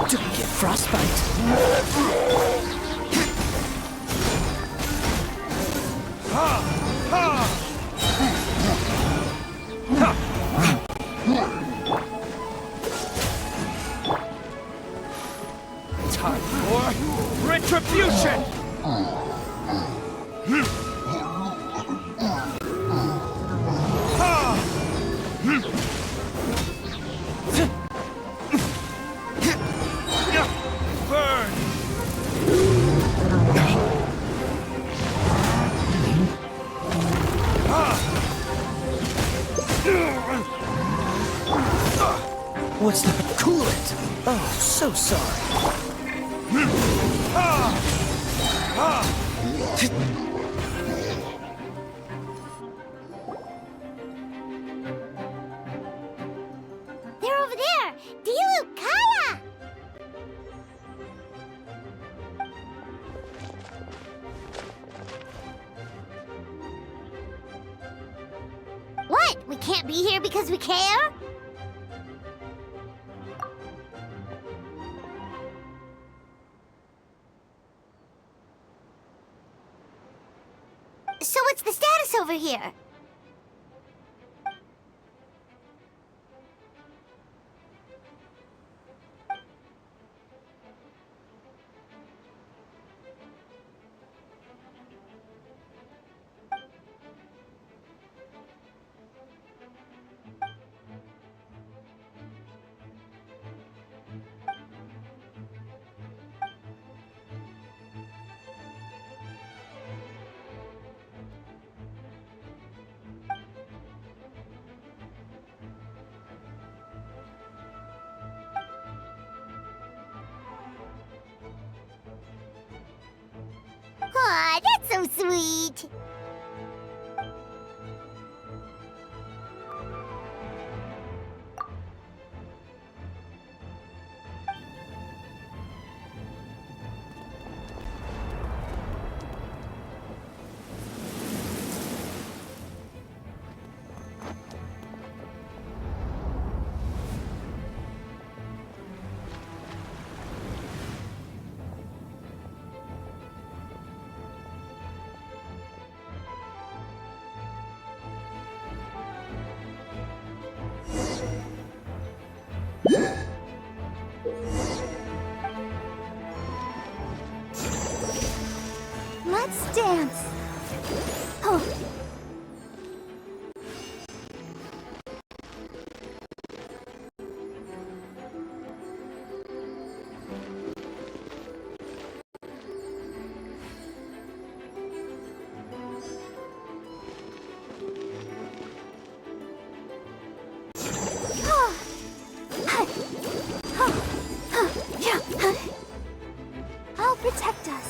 S10: Don't get frostbite. Time for retribution! Burn! What's that? Cool it! Oh, so sorry.
S1: They're over there! Dilu, Kaya! What? We can't be here because we care? So what's the status over here? Aw, that's so sweet. Let's dance. Oh. I'll protect us.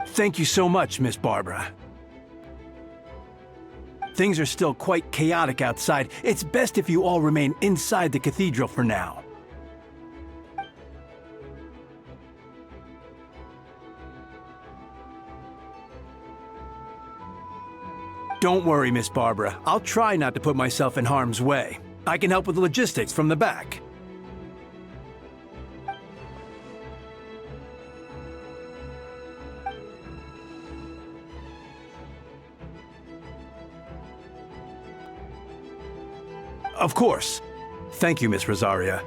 S12: Thank you so much, Miss Barbara. Things are still quite chaotic outside. It's best if you all remain inside the cathedral for now. Don't worry, Miss Barbara. I'll try not to put myself in harm's way. I can help with the logistics from the back. Of course. Thank you, Miss Rosaria.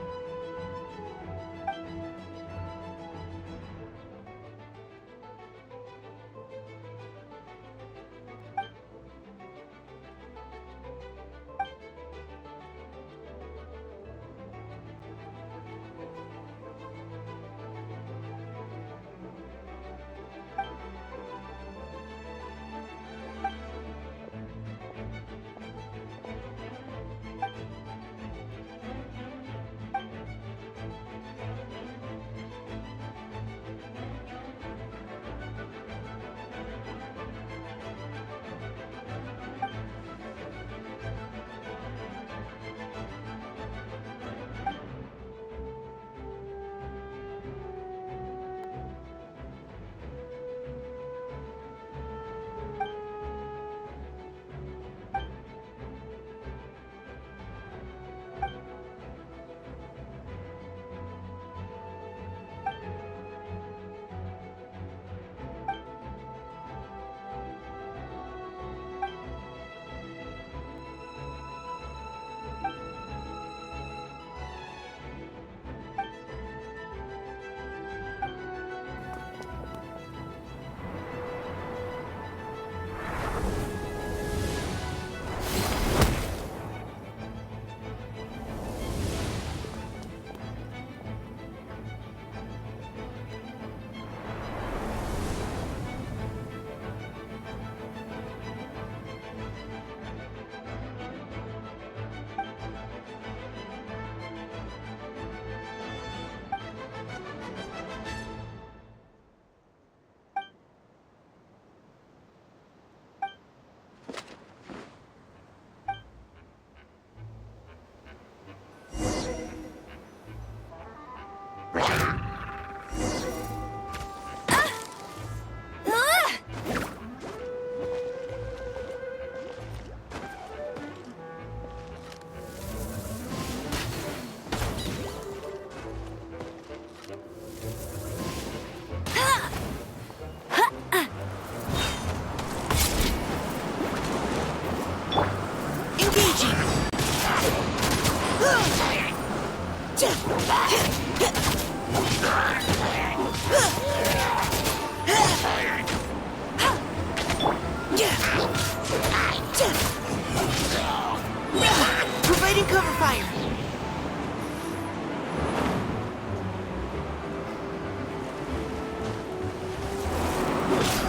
S10: Providing cover fire.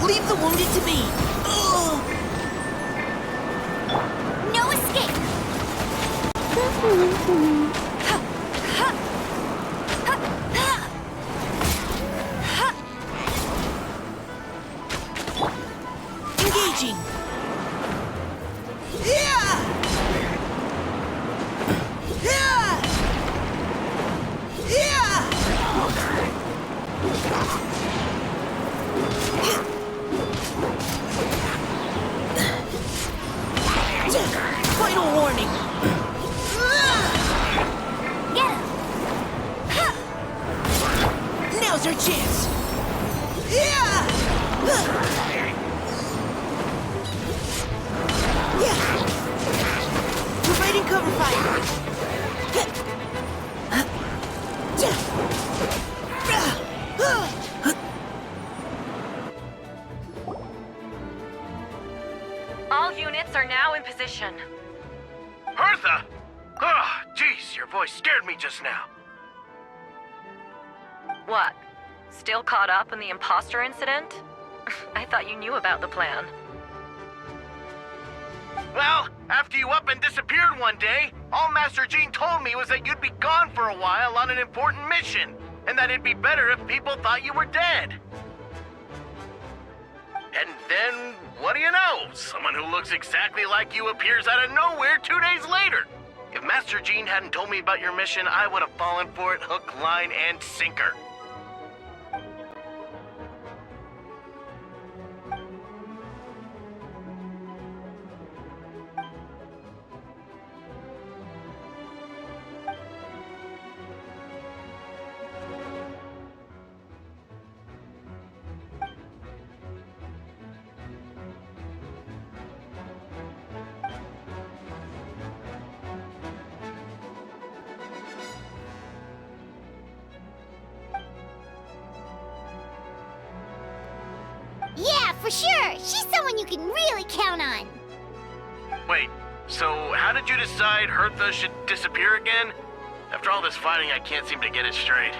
S10: Leave the wounded to me. Ugh.
S1: No escape.
S10: Engaging. Yeah! Yeah! Yeah! Final warning.
S1: Get him.
S10: Now's our chance. Yeah! Cover fire!
S8: All units are now in position.
S6: Hertha! Ah, jeez, your voice scared me just now.
S8: What? Still caught up in the imposter incident? I thought you knew about the plan.
S6: Well, after you up and disappeared one day, all Master Jean told me was that you'd be gone for a while on an important mission, and that it'd be better if people thought you were dead. And then, what do you know? Someone who looks exactly like you appears out of nowhere 2 days later. If Master Jean hadn't told me about your mission, I would have fallen for it hook, line, and sinker.
S1: Yeah, for sure. She's someone you can really count on.
S6: Wait, so how did you decide Hertha should disappear again? After all this fighting, I can't seem to get it straight.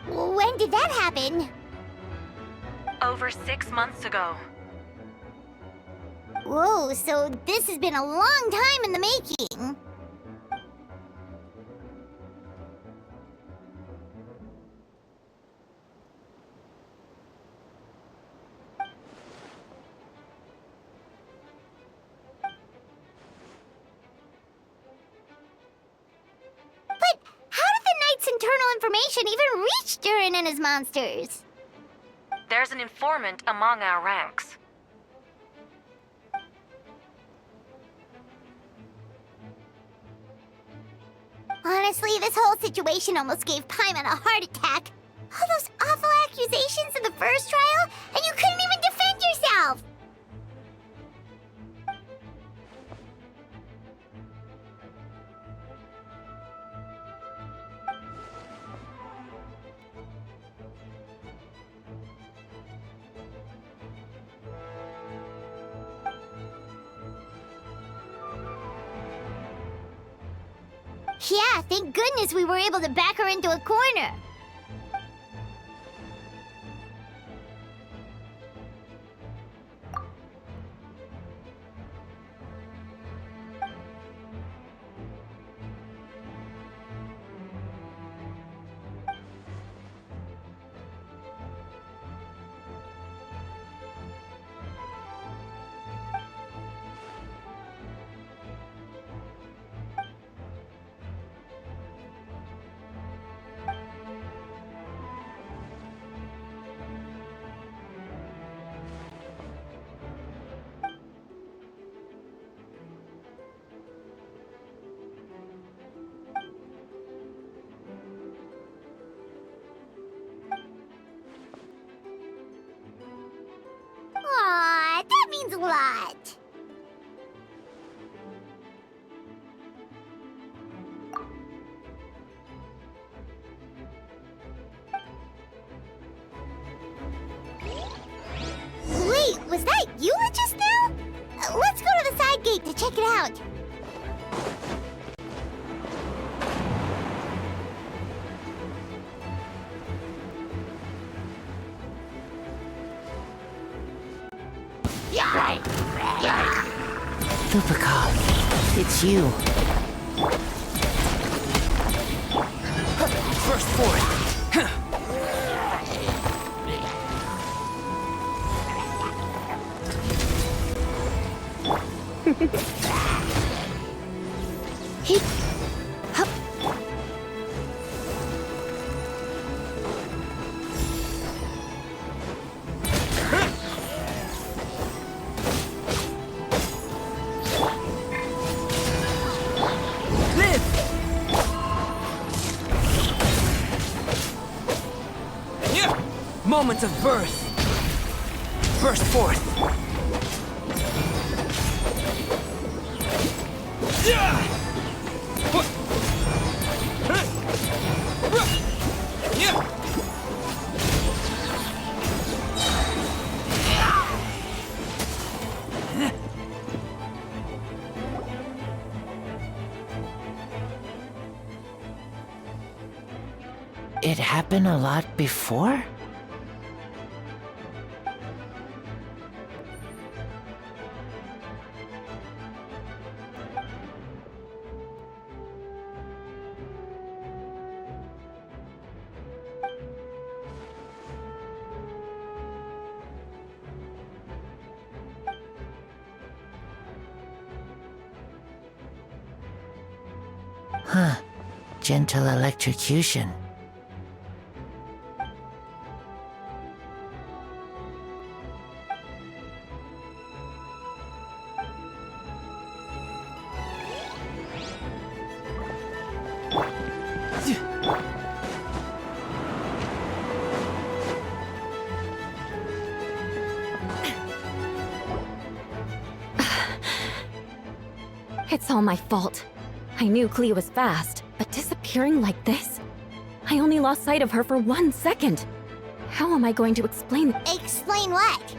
S1: When did that happen?
S8: Over 6 months ago.
S1: Whoa, so this has been a long time in the making. But how did the Knight's internal information even reach Durin and his monsters?
S8: There's an informant among our ranks.
S1: Honestly, this whole situation almost gave Paimon a heart attack. All those awful accusations in the first trial, and you couldn't even defend yourself! Yeah, thank goodness we were able to back her into a corner. Aw, that means a lot. Wait, was that Eula just now? Let's go to the side gate to check it out.
S10: Lupercal, it's you. First for it.
S1: He... Hup.
S10: Moment of birth. Burst forth.
S13: It happened a lot before? Huh. Gentle electrocution.
S2: It's all my fault. I knew Clea was fast, but disappearing like this? I only lost sight of her for 1 second. How am I going to explain?
S1: Explain what?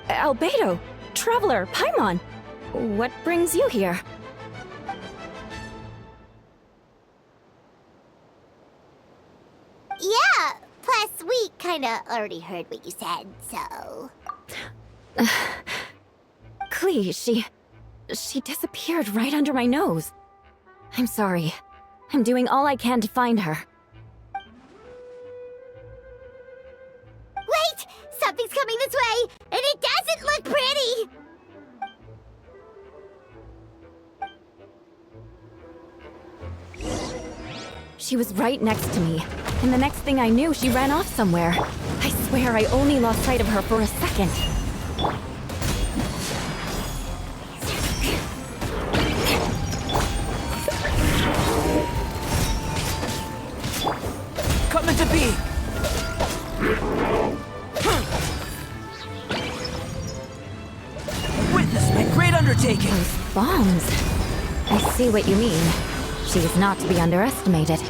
S2: Albedo, Traveler, Paimon, what brings you here?
S1: Yeah, plus we kinda already heard what you said, so...
S2: Clea, she disappeared right under my nose. I'm sorry. I'm doing all I can to find her.
S1: Wait! Something's coming this way, and it doesn't look pretty!
S2: She was right next to me, and the next thing I knew, she ran off somewhere. I swear I only lost sight of her for a second.
S10: Coming to be! Witness my great undertaking!
S2: Those bombs. I see what you mean. She is not to be underestimated.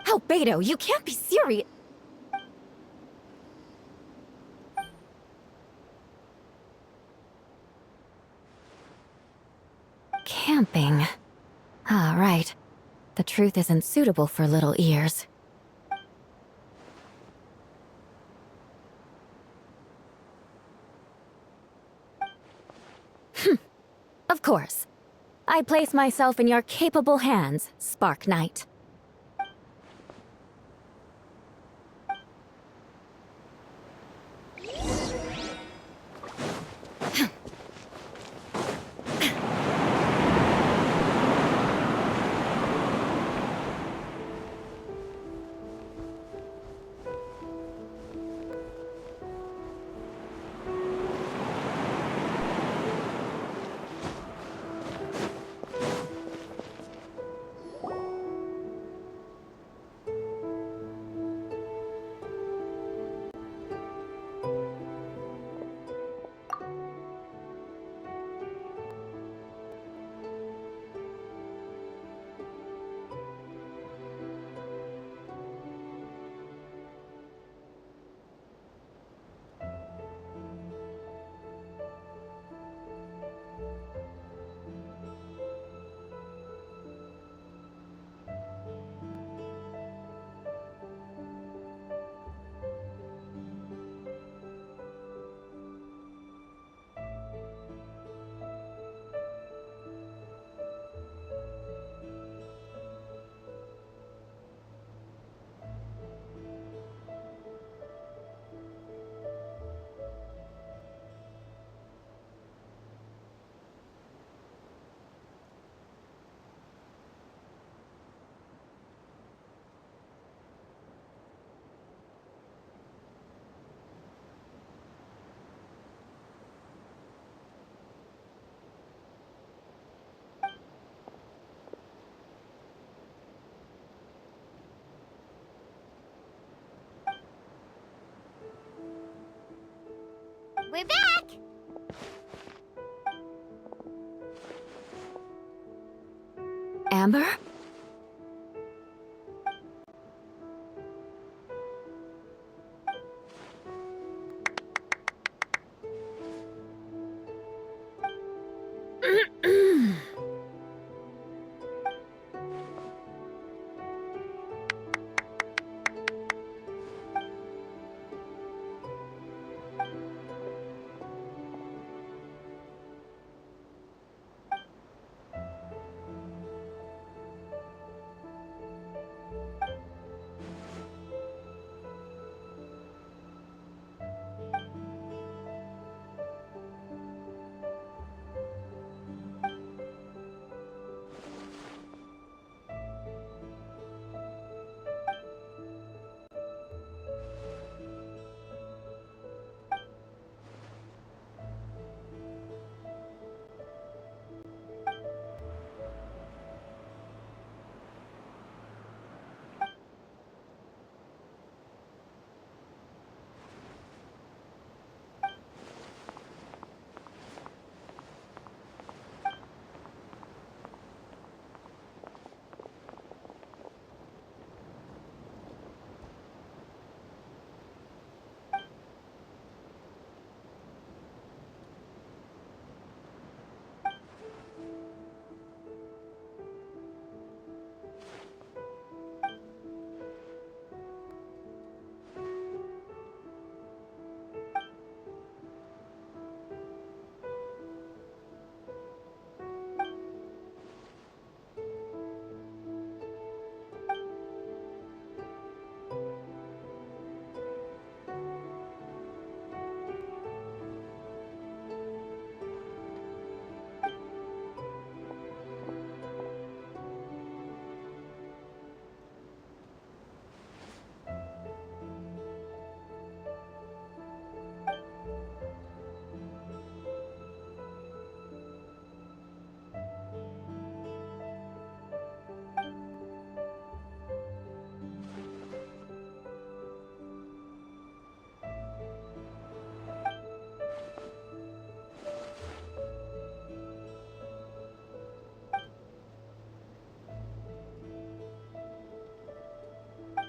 S2: Albedo, you can't be serious. Camping. Ah, right. The truth isn't suitable for little ears. Of course. I place myself in your capable hands, Spark Knight.
S1: We're back!
S9: Amber?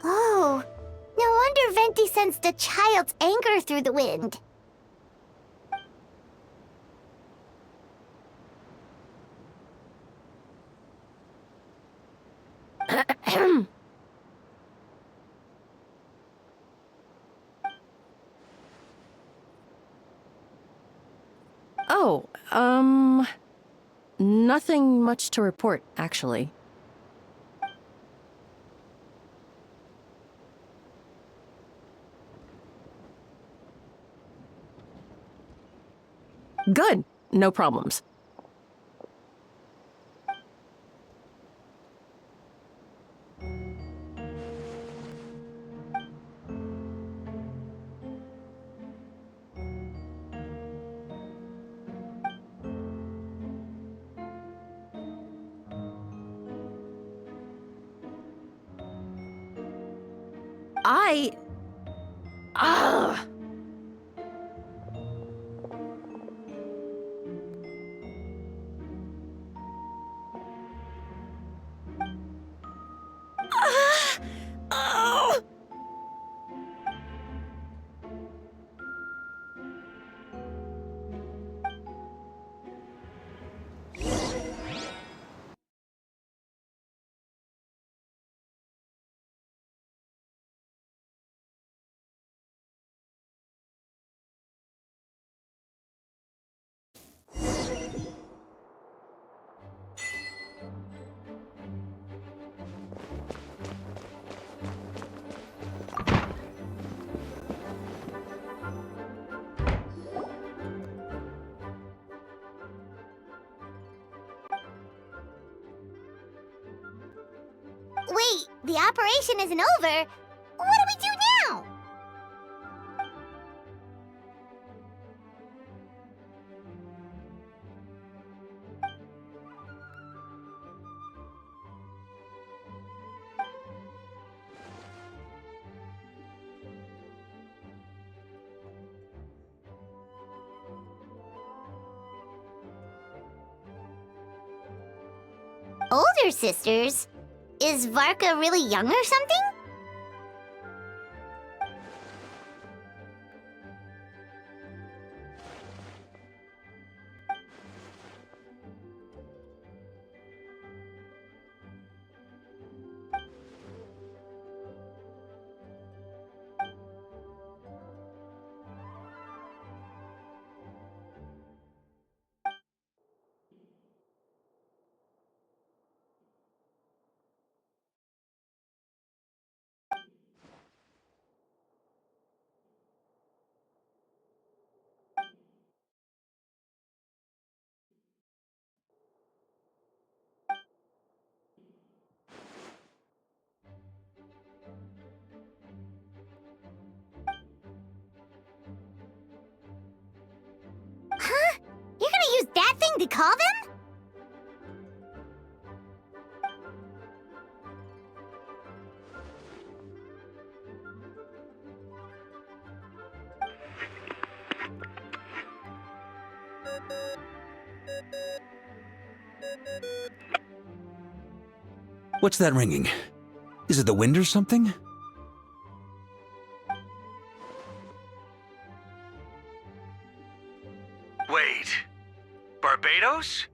S1: Oh, no wonder Venti sensed a child's anger through the wind.
S14: Oh, nothing much to report, actually. Good. No problems. Ah! Oh!
S1: Wait, the operation isn't over. What do we do now? Older sisters? Is Varka really young or something? Huh? You're gonna use that thing to call them?
S15: What's that ringing? Is it the wind or something?
S6: Wait, Barbados?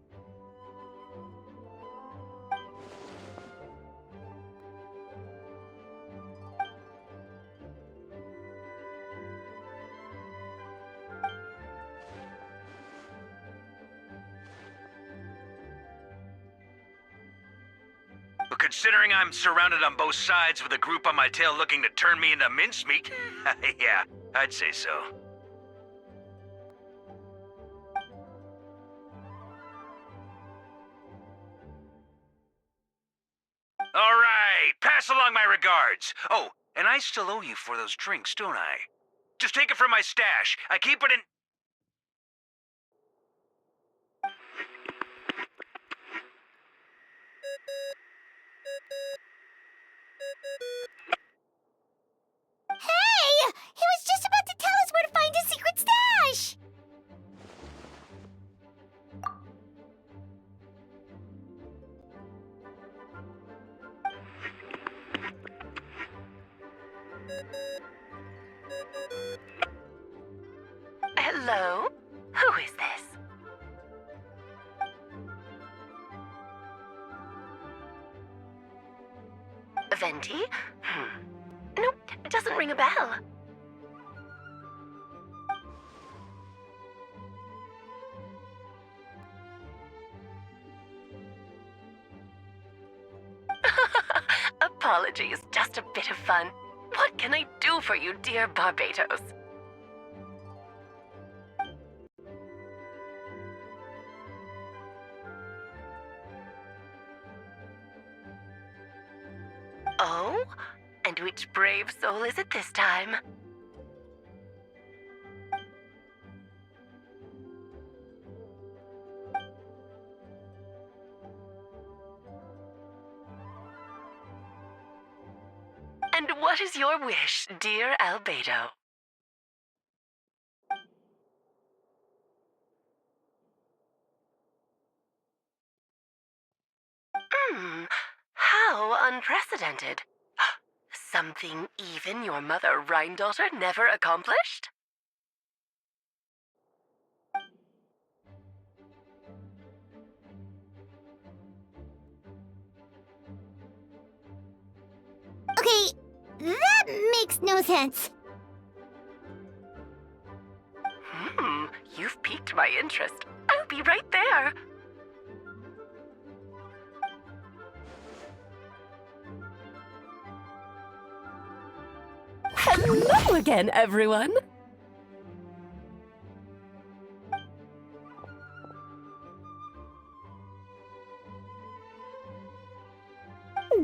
S6: But considering I'm surrounded on both sides with a group on my tail looking to turn me into mincemeat, yeah, I'd say so. All right, pass along my regards. Oh, and I still owe you for those drinks, don't I? Just take it from my stash. I keep it in...
S1: Hey! He was just about to tell us where to find his secret stash!
S16: Hello? Who is this? Venti? Nope, it doesn't ring a bell. Apologies, just a bit of fun. What can I do for you, dear Barbados? Oh? And which brave soul is it this time? And what is your wish, dear Albedo? How unprecedented. Something even your mother Rhine-daughter never accomplished?
S1: Okay, that makes no sense.
S16: You've piqued my interest. I'll be right there. Hello again, everyone.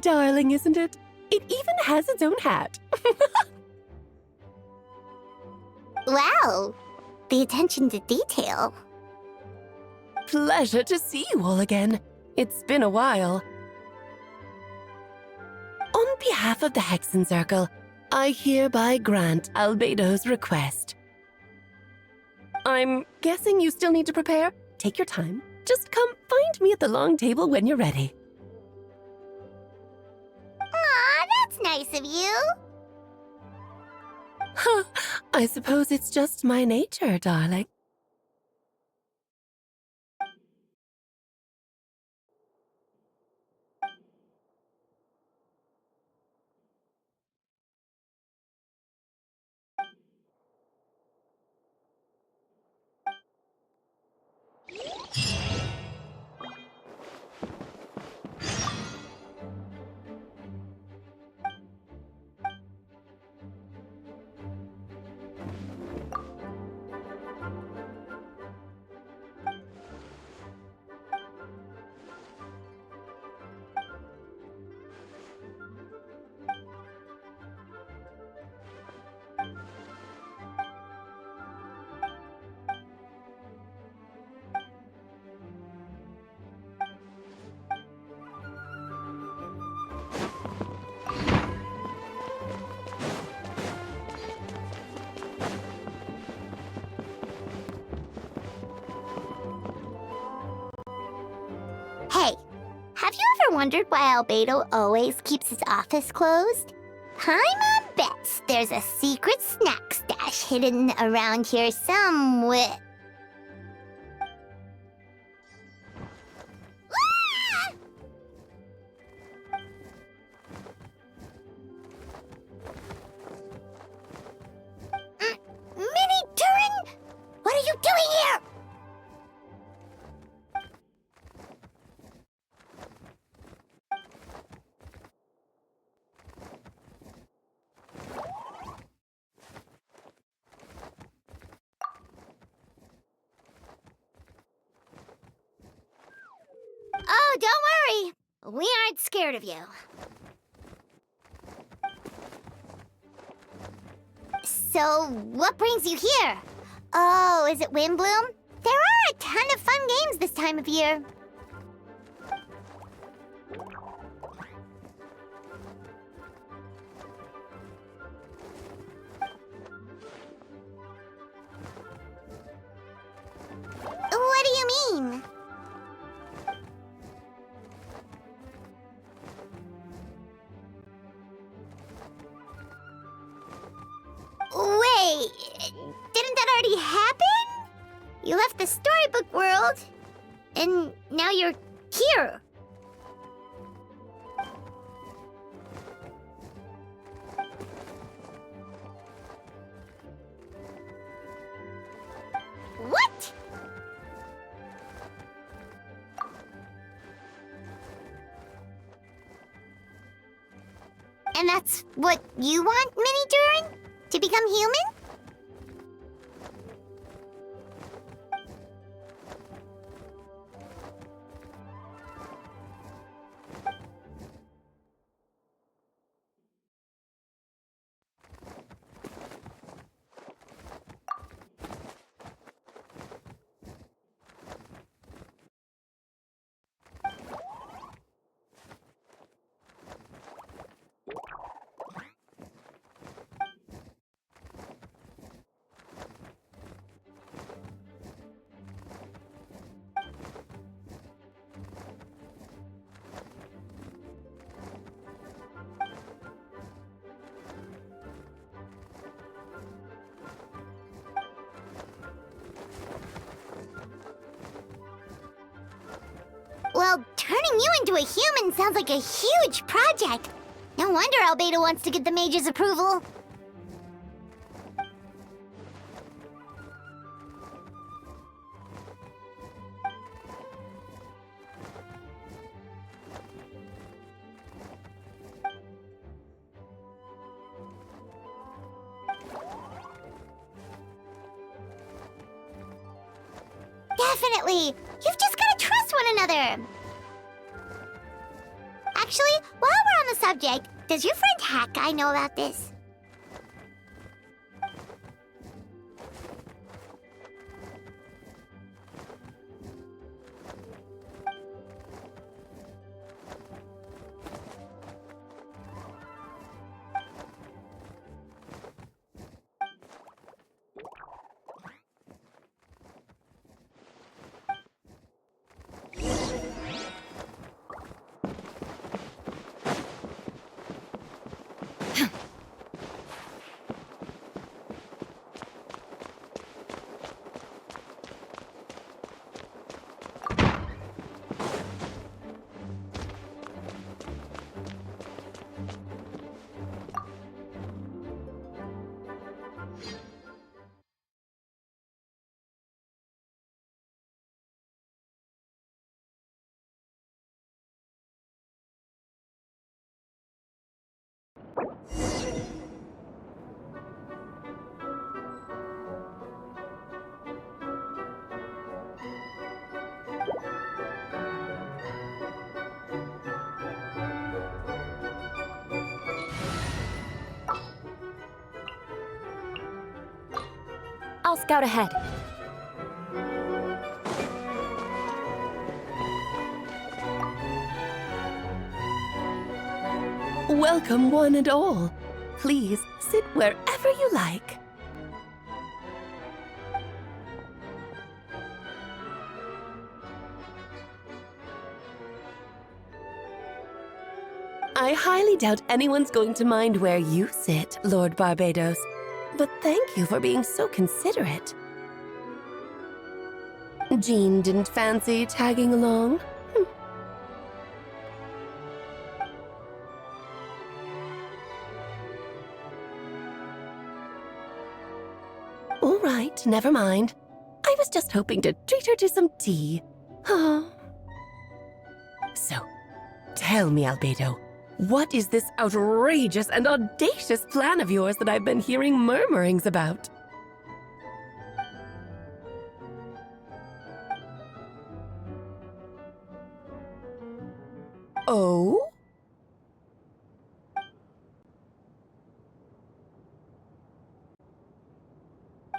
S16: Darling, isn't it? It even has its own hat.
S1: Wow, the attention to detail.
S16: Pleasure to see you all again. It's been a while. On behalf of the Hexen Circle, I hereby grant Albedo's request. I'm guessing you still need to prepare? Take your time. Just come find me at the long table when you're ready.
S1: nice of you.
S17: I suppose it's just my nature, darling.
S1: Hey, have you ever wondered why Albedo always keeps his office closed? Paimon bets there's a secret snack stash hidden around here somewhere. Ah! Mini Turing? What are you doing here? Oh, don't worry. We aren't scared of you. So, what brings you here? Oh, is it Windbloom? There are a ton of fun games this time of year. What do you mean? Wait, didn't that already happen? You left the storybook world, and now you're here. What? And that's what you want, Mini Durin? To become human? Well, turning you into a human sounds like a huge project. No wonder Albedo wants to get the mage's approval. Definitely! You've just gotta trust one another! Actually, while we're on the subject, does your friend Hack Guy know about this?
S17: I'll scout ahead.
S14: Welcome, one and all. Please sit wherever you like. I highly doubt anyone's going to mind where you sit, Lord Barbados. But thank you for being so considerate. Jean didn't fancy tagging along? All right, never mind. I was just hoping to treat her to some tea. So, tell me, Albedo, what is this outrageous and audacious plan of yours that I've been hearing murmurings about? Oh?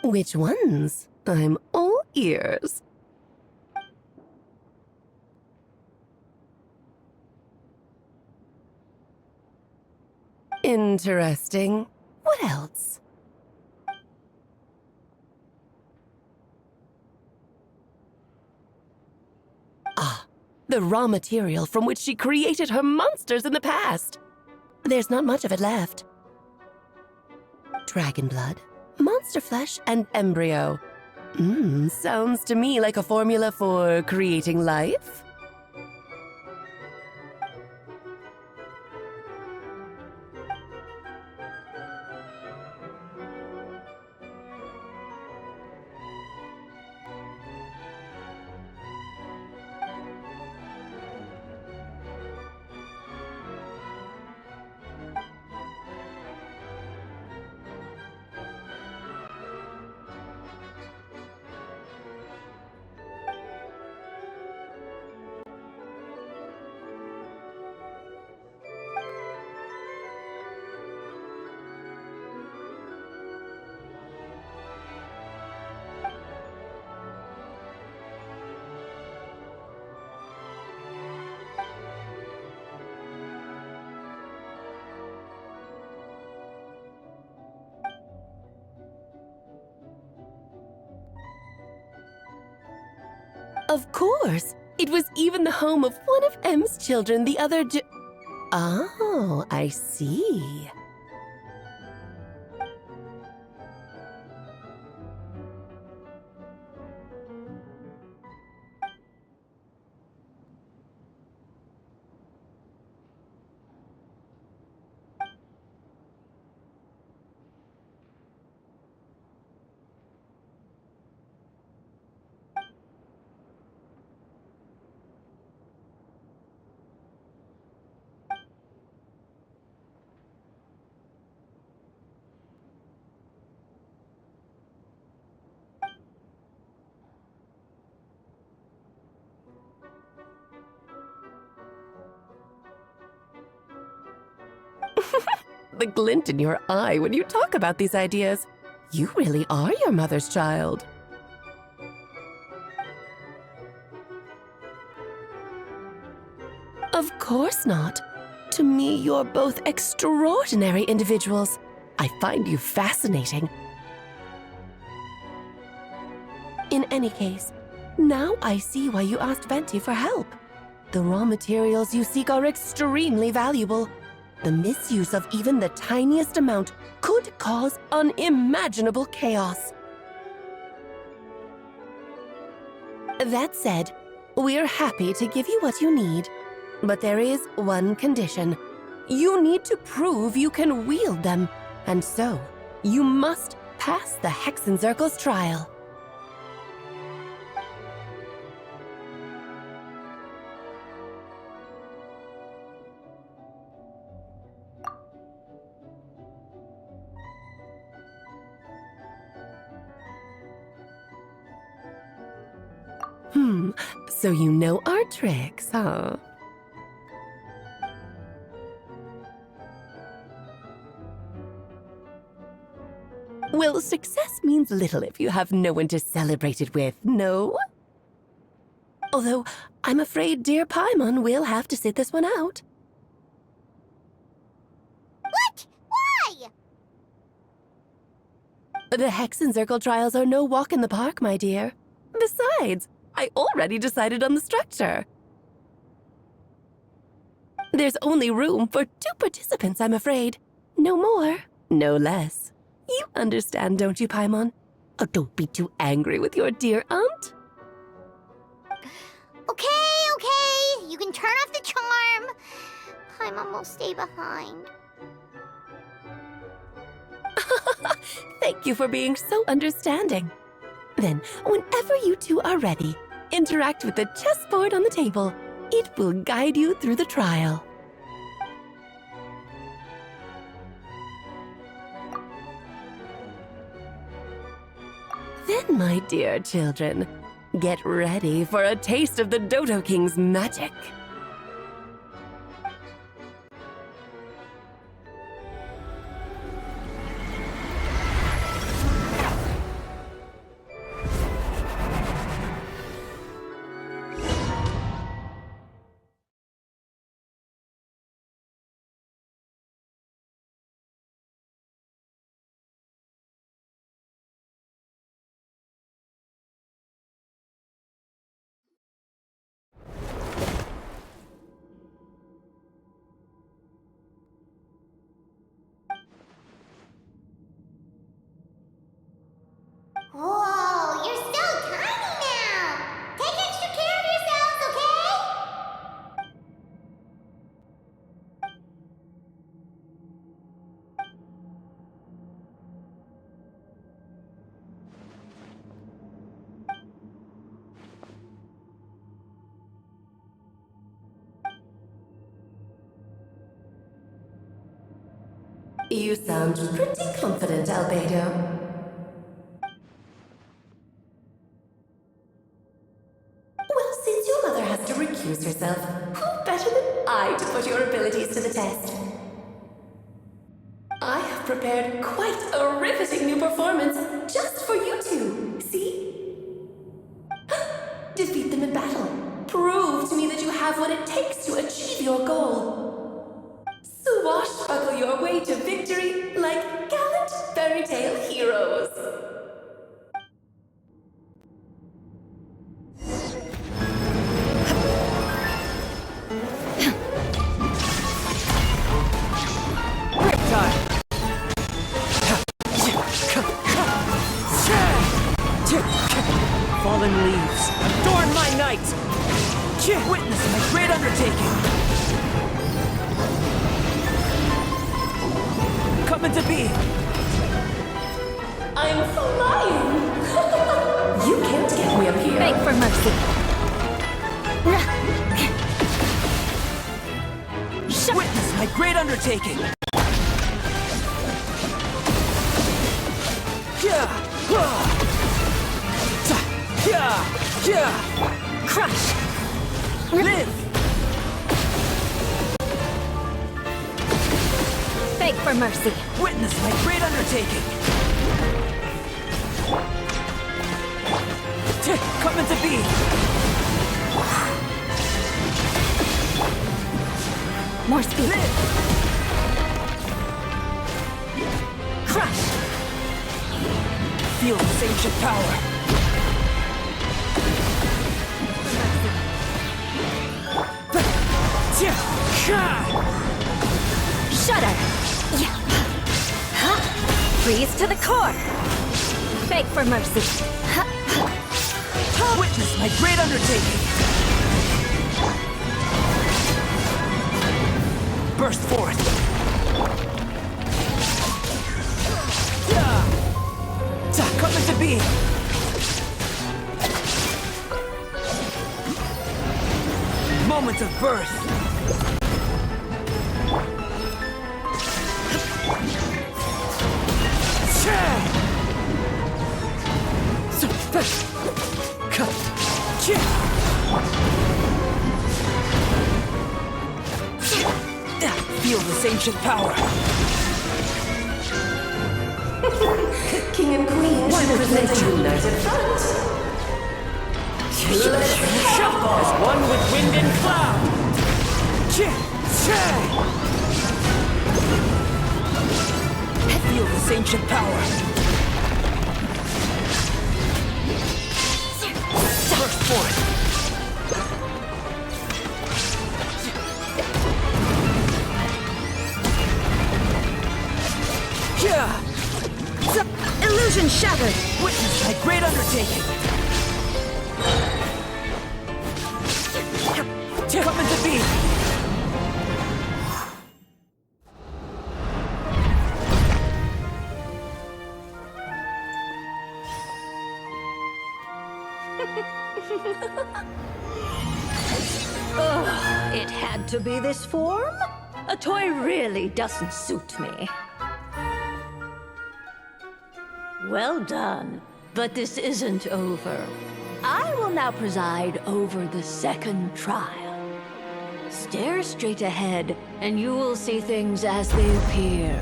S14: Which ones? I'm all ears. Interesting. What else? Ah, the raw material from which she created her monsters in the past. There's not much of it left. Dragon blood, monster flesh, and embryo. Sounds to me like a formula for creating life. Of course! It was even the home of one of M's children the other day. Oh, I see. The glint in your eye when you talk about these ideas. You really are your mother's child. Of course not. To me, you're both extraordinary individuals. I find you fascinating. In any case, now I see why you asked Venti for help. The raw materials you seek are extremely valuable. The misuse of even the tiniest amount could cause unimaginable chaos. That said, we're happy to give you what you need. But there is one condition. You need to prove you can wield them. And so, you must pass the Hexenzirkel's trial. So you know our tricks, huh? Will success means little if you have no one to celebrate it with, no? Although, I'm afraid dear Paimon will have to sit this one out.
S1: What? Why?
S14: The Hex and Circle trials are no walk in the park, my dear. Besides, I already decided on the structure. There's only room for 2 participants, I'm afraid. No more, no less. You understand, don't you, Paimon? Oh, don't be too angry with your dear aunt.
S1: Okay. You can turn off the charm. Paimon will stay behind.
S14: Thank you for being so understanding. Then, whenever you two are ready, interact with the chessboard on the table. It will guide you through the trial. Then, my dear children, get ready for a taste of the Dodo King's magic.
S1: Whoa, you're so tiny now! Take extra care of yourselves, okay?
S14: You sound pretty confident, Albedo. Well, since your mother has to recuse herself, who better than I to put your abilities to the test? I have prepared quite a riveting new performance just for you two. See? Defeat them in battle. Prove to me that you have what it takes to achieve your goal. Swashbuckle your way to victory like gallant fairy tale heroes.
S10: Fallen leaves, adorn my night! Witness my great undertaking! Coming to be!
S14: I'm flying! You can't get me up here!
S2: Beg for mercy!
S10: Witness my great undertaking!
S2: Crush!
S10: Live!
S2: Beg for mercy!
S10: Witness my great undertaking! Coming to be!
S2: More speed!
S10: Live!
S2: Crush!
S10: Feel this ancient power!
S2: Shudder! Freeze to the core! Beg for mercy!
S10: Witness my great undertaking! Burst forth! Coming to be! Moment of birth! Feel this ancient power!
S16: king and queen should present a united front. Let's shuffle
S10: As one with wind and cloud. I feel this ancient power. First point.
S5: Illusion shattered!
S10: Witness my great undertaking! Coming to be!
S18: It had to be this form? A toy really doesn't suit me. Well done, but this isn't over. I will now preside over the second trial. Stare straight ahead, and you will see things as they appear.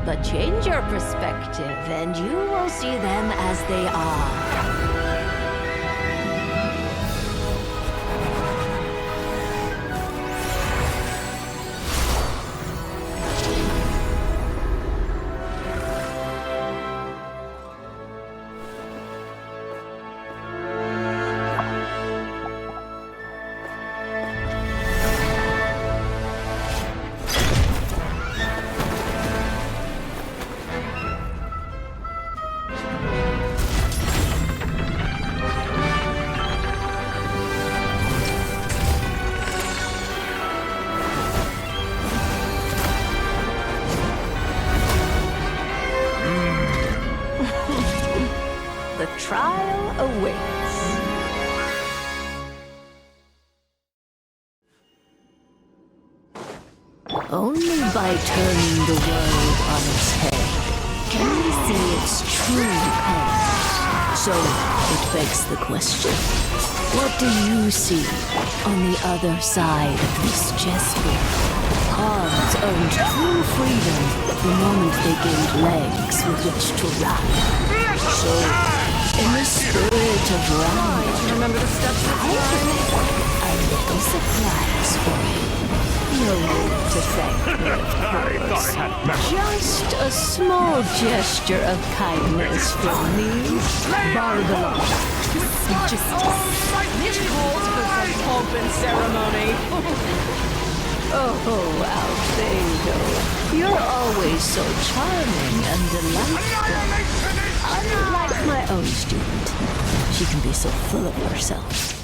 S18: But change your perspective, and you will see them as they are. The trial awaits. Only by turning the world on its head can we see its true colors. So it begs the question, what do you see on the other side of this chessboard? Pawns earned true freedom the moment they gained legs with which to run. So, in the spirit of running, remember the steps of a little surprise for you. No need to thank me, of course. Just a small gesture of kindness from me, Barbara.
S10: Just this calls for some pomp and ceremony.
S18: Oh, Alfredo, you're always so charming and delightful. Unlike my own student, she can be so full of herself.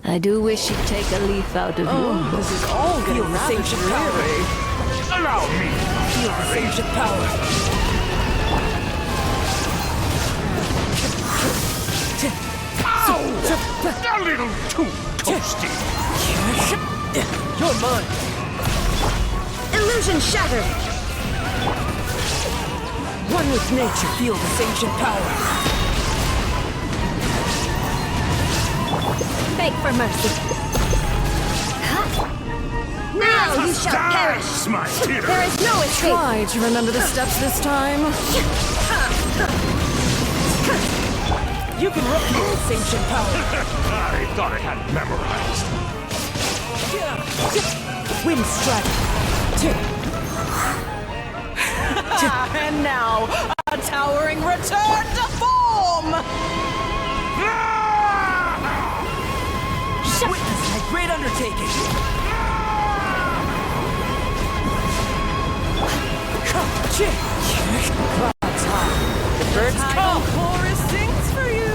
S18: I do wish she'd take a leaf out of your book.
S10: This is all feel the ancient power.
S6: Allow me.
S10: Feel the ancient power.
S6: Ow! A little too toasty.
S10: You're mine.
S5: Illusion shattered!
S10: One with nature, feel this ancient power.
S5: Beg for mercy. Now you shall perish!
S6: My dear.
S5: There is no escape!
S10: Try to remember the steps this time. You can feel this ancient power.
S6: I thought I had it memorized.
S10: Wind strike. And now, a towering return to form! Witness my great undertaking! Clouds high. The birds come! Chorus sings for you!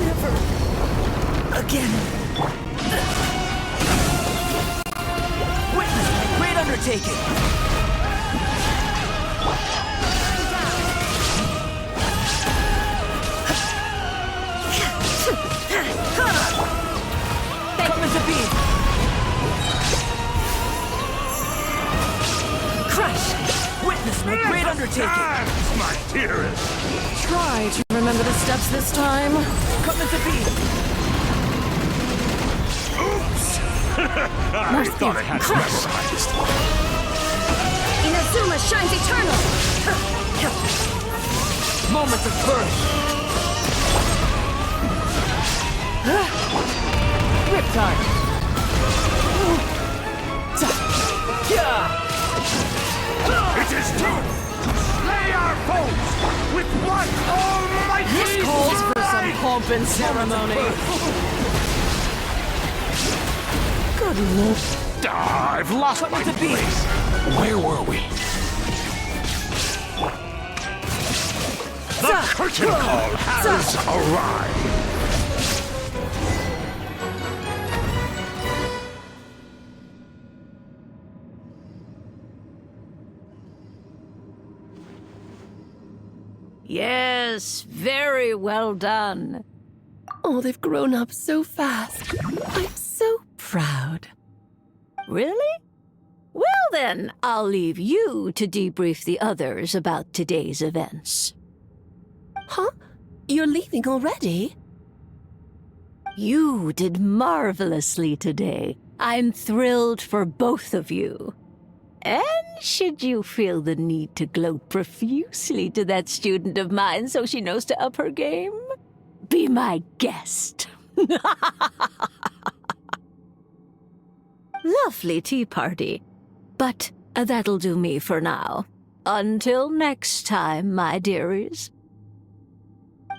S10: Never again. Witness my great undertaking! Coming to be! Crush! Witness my great undertaking!
S6: My dearest!
S10: Try to remember the steps this time. Coming to be!
S6: Oops! I thought I had it memorized.
S5: Inazuma shines eternal!
S10: Moment of birth! Riptide!
S6: It is time to slay our foes with one almighty
S10: This calls for some pomp and ceremony.
S6: Good lord. I've lost my place. Where were we? The curtain call has arrived.
S18: Yes, very well done.
S14: Oh, they've grown up so fast. I'm so proud.
S18: Really? Well then, I'll leave you to debrief the others about today's events.
S14: Huh? You're leaving already?
S18: You did marvelously today. I'm thrilled for both of you. And should you feel the need to gloat profusely to that student of mine so she knows to up her game, be my guest. Lovely tea party. But that'll do me for now. Until next time, my dearies.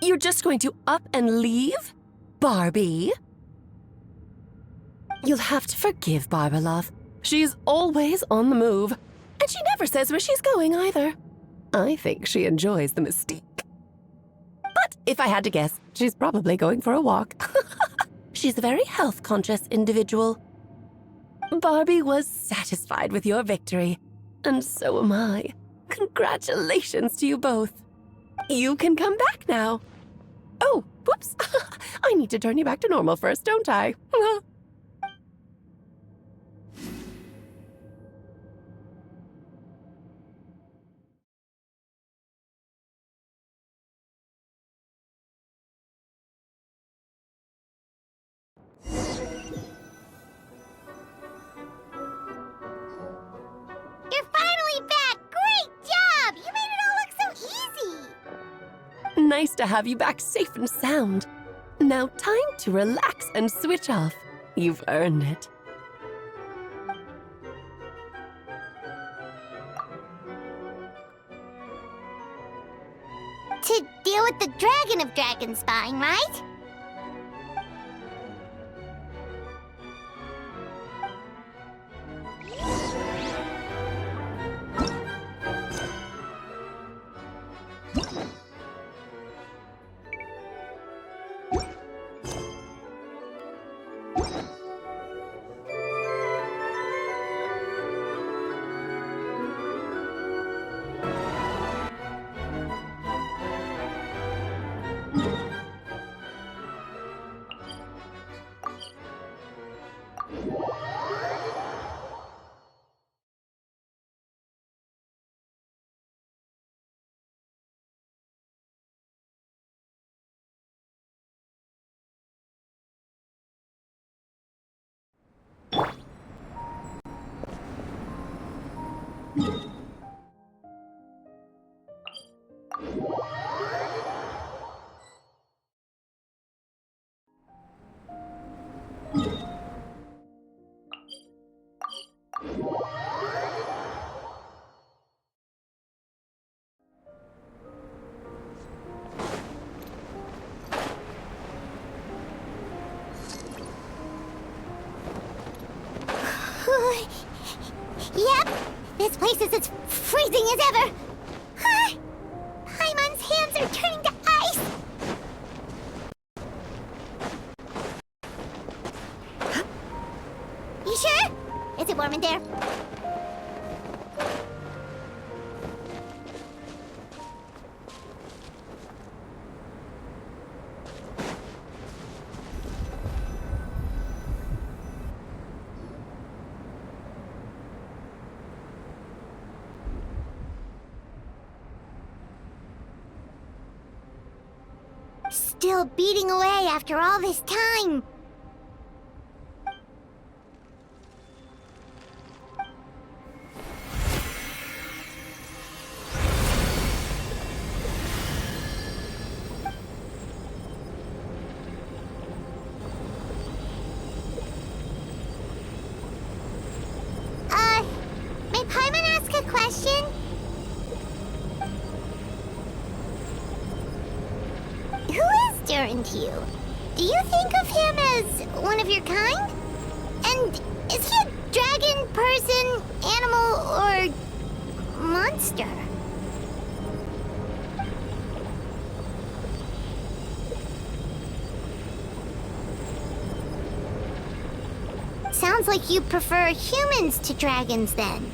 S14: You're just going to up and leave? Barbie? You'll have to forgive Barbalov. She's always on the move. And she never says where she's going either. I think she enjoys the mystique. But if I had to guess, she's probably going for a walk. She's a very health-conscious individual. Barbie was satisfied with your victory. And so am I. Congratulations to you both. You can come back now. Oh, whoops. I need to turn you back to normal first, don't I?
S1: You're finally back! Great job! You made it all look so easy!
S14: Nice to have you back safe and sound. Now time to relax and switch off. You've earned it.
S1: To deal with the Dragon of Dragonspine, right? Yep, this place is as freezing as ever. Huh? Paimon's hands are turning to ice. You sure? Is it warm in there? Still beating away after all this time. stern to you. Do you think of him as one of your kind? And is he a dragon, person, animal, or monster? Sounds like you prefer humans to dragons, then.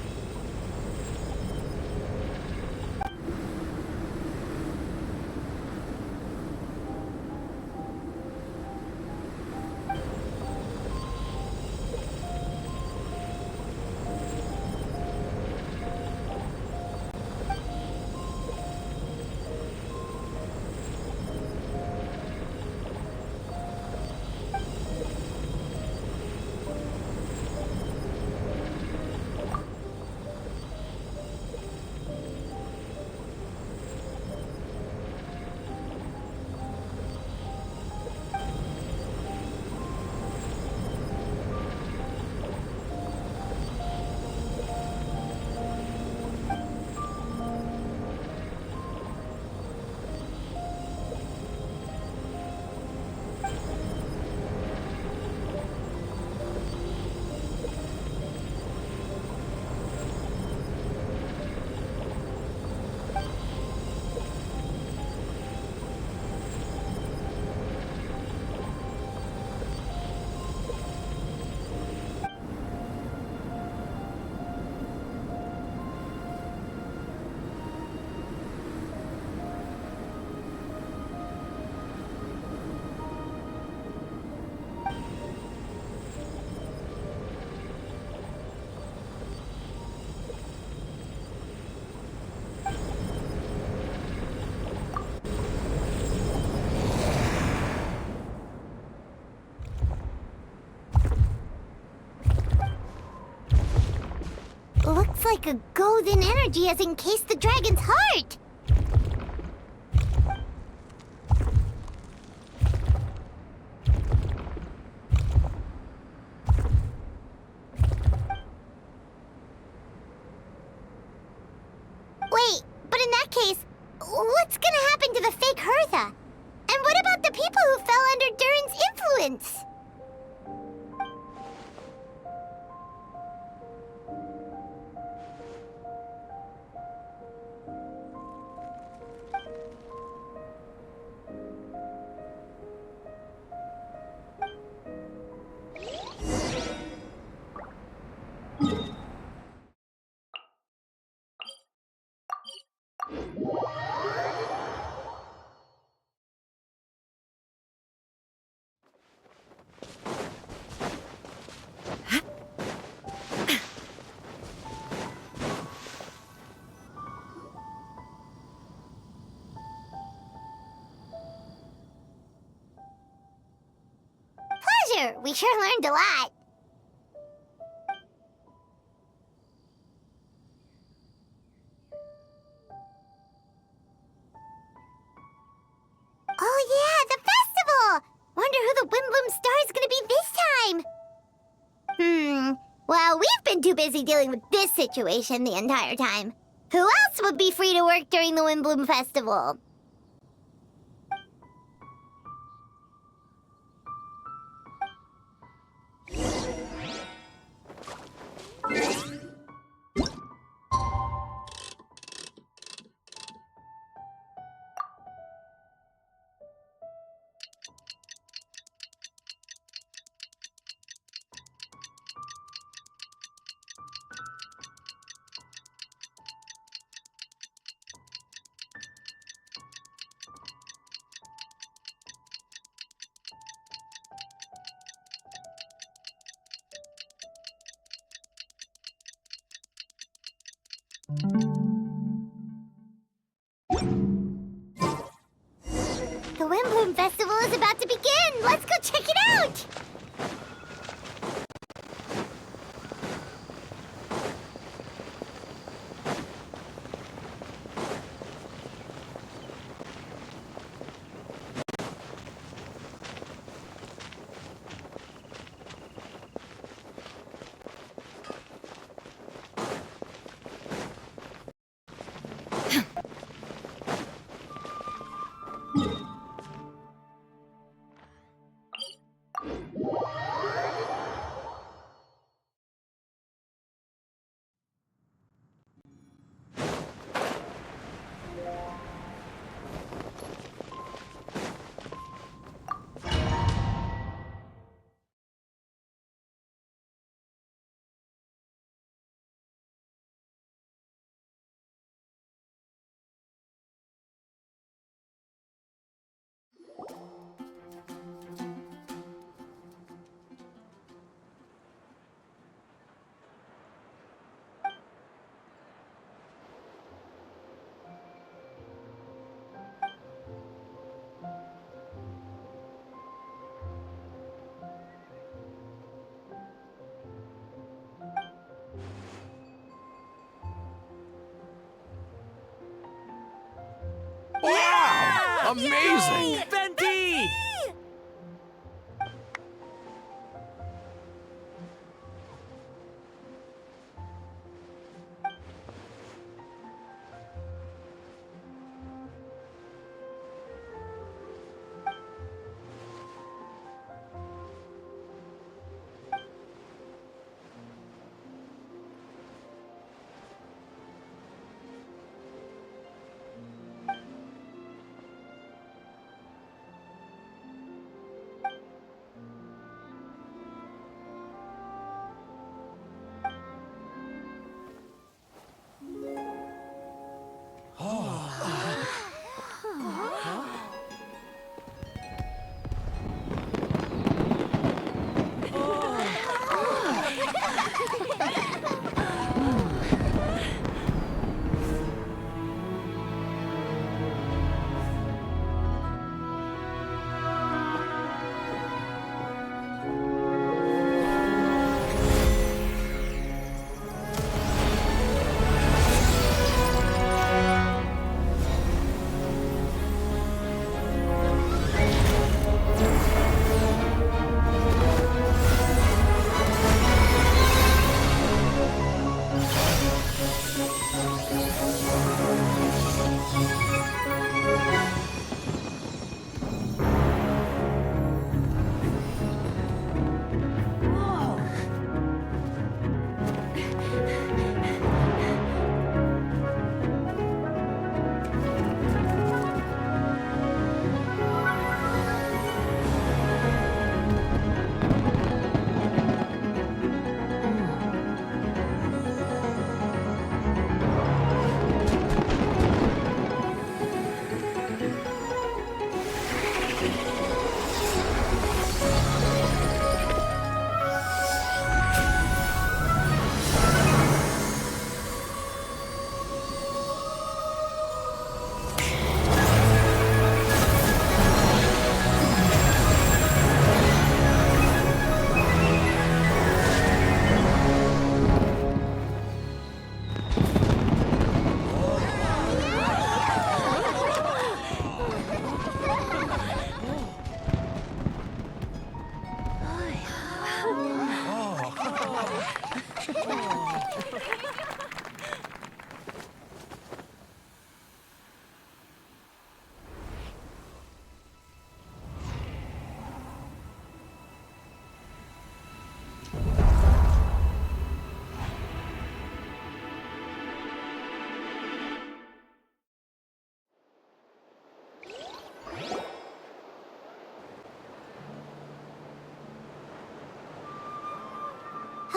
S1: Looks like a golden energy has encased the dragon's heart! Wait, but in that case, what's gonna happen to the fake Hertha? And what about the people who fell under Durin's influence? Pleasure! We sure learned a lot. Oh yeah, the festival! Wonder who the Wimbloom Star is gonna be this time. Well, we've been too busy dealing with this situation the entire time. Who else would be free to work during the Wimbloom Festival? The Wimbloom Festival is about to begin! Let's go check it out!
S15: Amazing!
S3: Venti!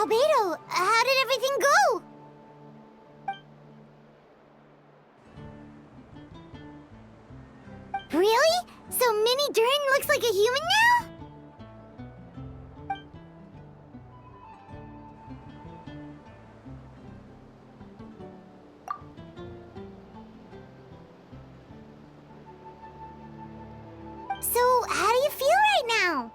S1: Albedo, how did everything go? Really? So Mini Durin looks like a human now? So, how do you feel right now?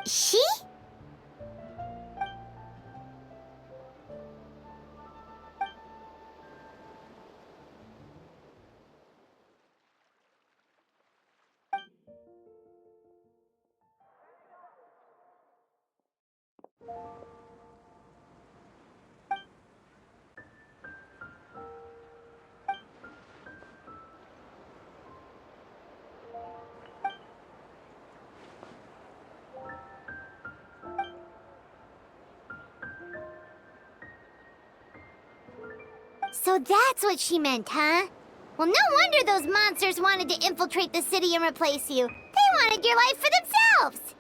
S1: She? So that's what she meant, huh? Well, no wonder those monsters wanted to infiltrate the city and replace you. They wanted your life for themselves!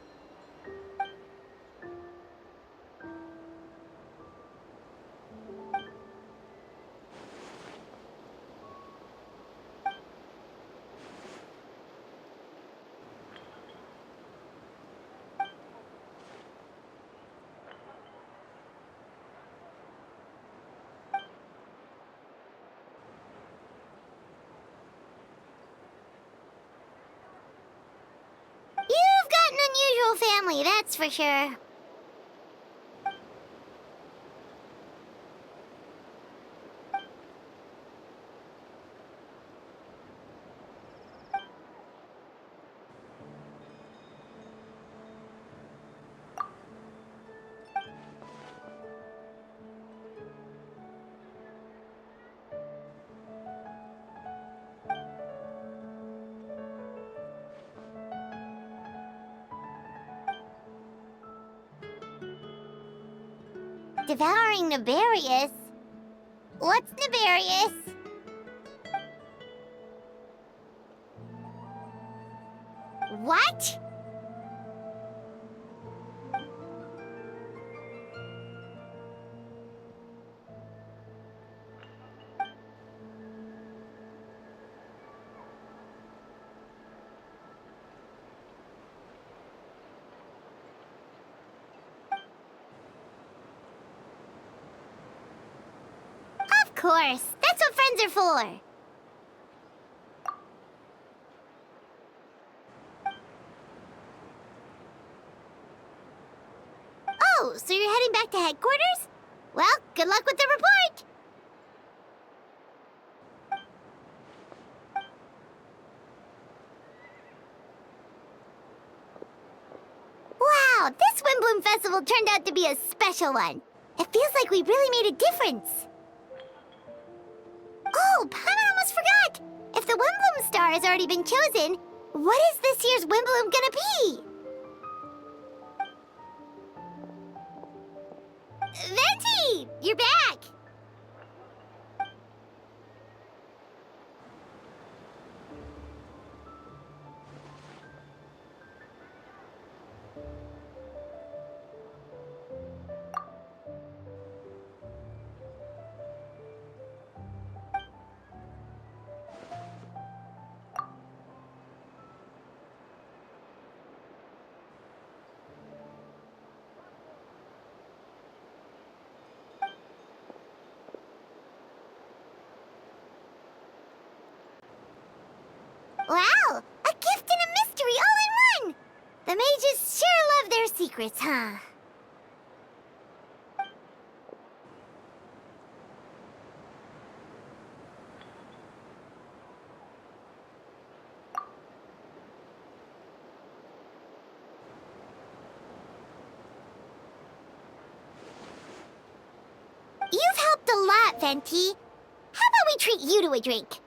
S1: You've got an friendly, that's for sure. Devouring Nefarious? What's Nefarious? What? Of course, that's what friends are for. Oh, so you're heading back to headquarters? Well, good luck with the report. Wow, this Windbloom Festival turned out to be a special one. It feels like we really made a difference. Oh, Paimon almost forgot! If the Windbloom star has already been chosen, what is this year's Windbloom gonna be? Venti! You're back! Wow! A gift and a mystery all in one! The mages sure love their secrets, huh? You've helped a lot, Venti. How about we treat you to a drink?